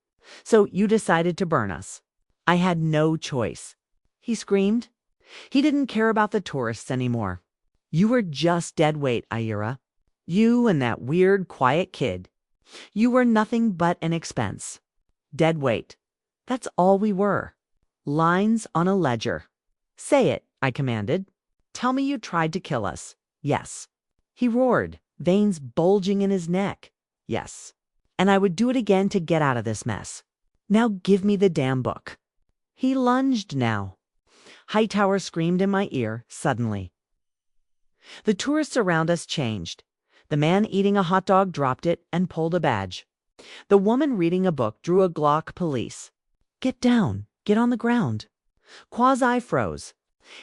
So you decided to burn us. I had no choice. He screamed. He didn't care about the tourists anymore. You were just dead weight, Ayera. You and that weird, quiet kid. You were nothing but an expense. Dead weight. That's all we were. Lines on a ledger. Say it, I commanded. Tell me you tried to kill us. Yes. He roared, veins bulging in his neck. Yes. And I would do it again to get out of this mess. Now give me the damn book. He lunged now. Hightower screamed in my ear suddenly. The tourists around us changed. The man eating a hot dog dropped it and pulled a badge. The woman reading a book drew a Glock police. Get down. Get on the ground. Quasi froze.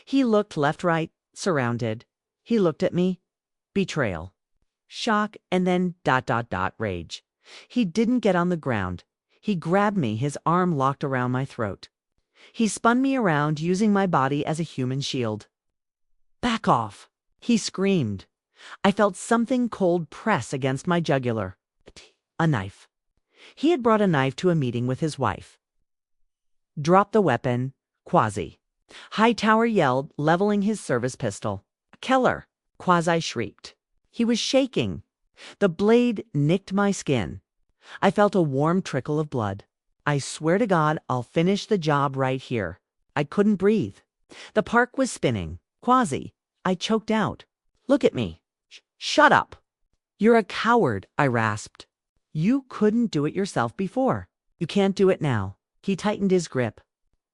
He looked left, right, surrounded. He looked at me. Betrayal. Shock and then ... rage. He didn't get on the ground. He grabbed me, his arm locked around my throat. He spun me around using my body as a human shield. "Back off!" he screamed. I felt something cold press against my jugular. A knife. He had brought a knife to a meeting with his wife. "Drop the weapon, Quasi." Hightower yelled, leveling his service pistol. "Keller!" Quasi shrieked. He was shaking. The blade nicked my skin. I felt a warm trickle of blood. "I swear to God, I'll finish the job right here." I couldn't breathe. The park was spinning. "Quasi," I choked out. "Look at me." Shut up." "You're a coward," I rasped. "You couldn't do it yourself before. You can't do it now." He tightened his grip.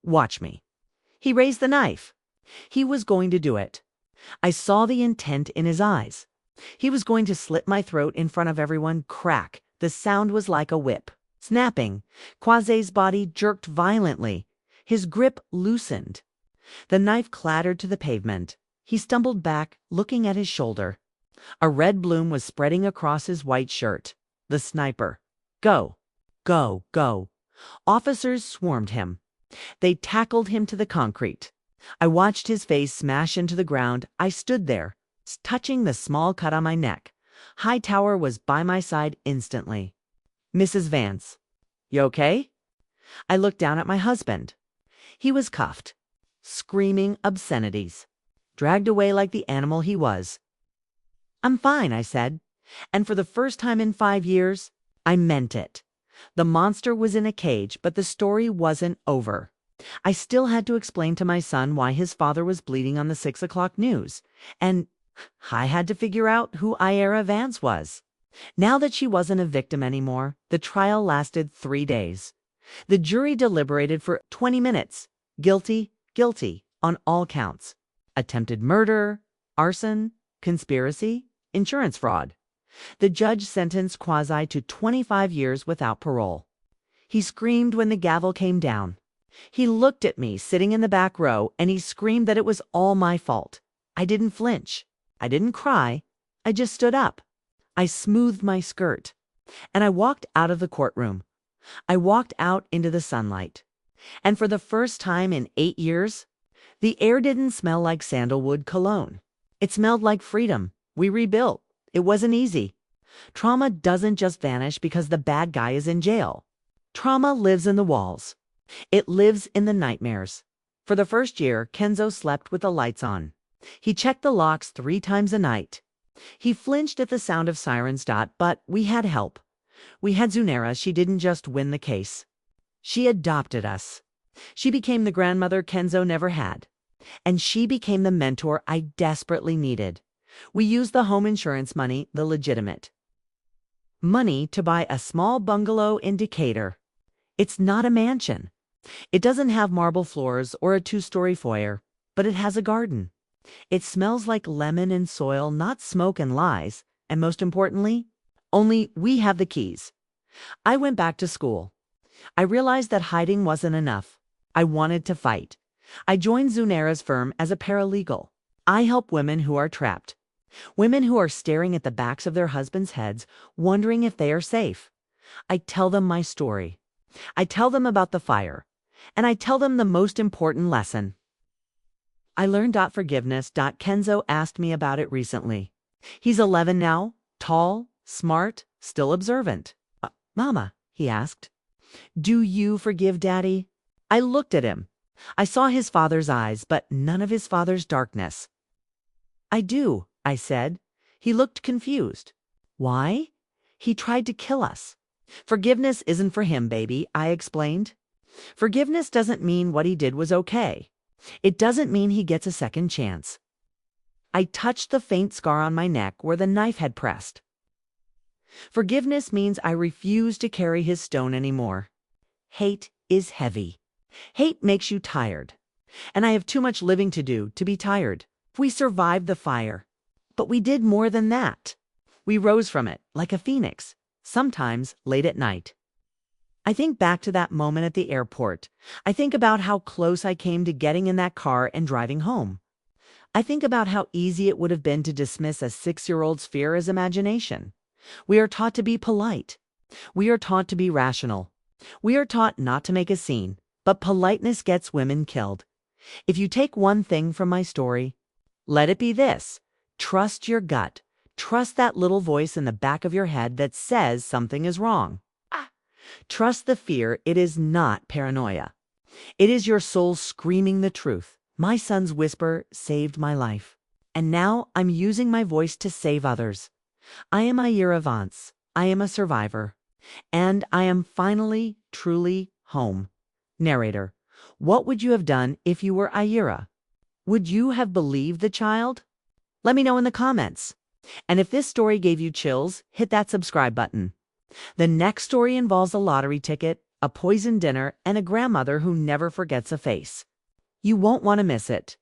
"Watch me." He raised the knife. He was going to do it. I saw the intent in his eyes. He was going to slit my throat in front of everyone. Crack. The sound was like a whip. Snapping. Quasi's body jerked violently. His grip loosened. The knife clattered to the pavement. He stumbled back, looking at his shoulder. A red bloom was spreading across his white shirt. The sniper. Go. Go. Go. Officers swarmed him. They tackled him to the concrete. I watched his face smash into the ground. I stood there, touching the small cut on my neck. Hightower was by my side instantly. "Mrs. Vance, you okay?" I looked down at my husband. He was cuffed, screaming obscenities, dragged away like the animal he was. "I'm fine," I said, and for the first time in 5 years, I meant it. The monster was in a cage, but the story wasn't over. I still had to explain to my son why his father was bleeding on the 6 o'clock news, and I had to figure out who Ira Vance was. Now that she wasn't a victim anymore, the trial lasted 3 days. The jury deliberated for 20 minutes. Guilty, guilty, on all counts. Attempted murder, arson, conspiracy, insurance fraud. The judge sentenced Quasi to 25 years without parole. He screamed when the gavel came down. He looked at me sitting in the back row, and he screamed that it was all my fault. I didn't flinch. I didn't cry. I just stood up. I smoothed my skirt, and I walked out of the courtroom. I walked out into the sunlight. And for the first time in 8 years, the air didn't smell like sandalwood cologne. It smelled like freedom. We rebuilt. It wasn't easy. Trauma doesn't just vanish because the bad guy is in jail. Trauma lives in the walls. It lives in the nightmares. For the first year, Kenzo slept with the lights on. He checked the locks 3 times a night. He flinched at the sound of sirens. But we had help. We had Zunera. She didn't just win the case. She adopted us. She became the grandmother Kenzo never had. And she became the mentor I desperately needed. We used the home insurance money, the legitimate money, to buy a small bungalow in Decatur. It's not a mansion. It doesn't have marble floors or a 2-story foyer, but it has a garden. It smells like lemon and soil, not smoke and lies. And most importantly, only we have the keys. I went back to school. I realized that hiding wasn't enough. I wanted to fight. I joined Zunera's firm as a paralegal. I help women who are trapped. Women who are staring at the backs of their husbands' heads, wondering if they are safe. I tell them my story. I tell them about the fire. And I tell them the most important lesson. I learned forgiveness. Kenzo asked me about it recently. He's 11 now, tall, smart, still observant. "Mama," he asked, "do you forgive Daddy?" I looked at him. I saw his father's eyes, but none of his father's darkness. "I do," I said. He looked confused. "Why?" "He tried to kill us." "Forgiveness isn't for him, baby," I explained. "Forgiveness doesn't mean what he did was okay. It doesn't mean he gets a second chance." I touched the faint scar on my neck where the knife had pressed. Forgiveness means I refuse to carry his stone anymore. Hate is heavy. Hate makes you tired. And I have too much living to do to be tired. We survived the fire. But we did more than that. We rose from it like a phoenix, sometimes late at night. I think back to that moment at the airport. I think about how close I came to getting in that car and driving home. I think about how easy it would have been to dismiss a 6-year-old's fear as imagination. We are taught to be polite. We are taught to be rational. We are taught not to make a scene, but politeness gets women killed. If you take one thing from my story, let it be this: trust your gut. Trust that little voice in the back of your head that says something is wrong. Trust the fear. It is not paranoia. It is your soul screaming the truth. My son's whisper saved my life, and now I'm using my voice to save others. I am Ira Vance. I am a survivor, and I am finally, truly home. Narrator: what would you have done if you were Ira? Would you have believed the child? Let me know in the comments. And if this story gave you chills, hit that subscribe button. The next story involves a lottery ticket, a poisoned dinner, and a grandmother who never forgets a face. You won't want to miss it.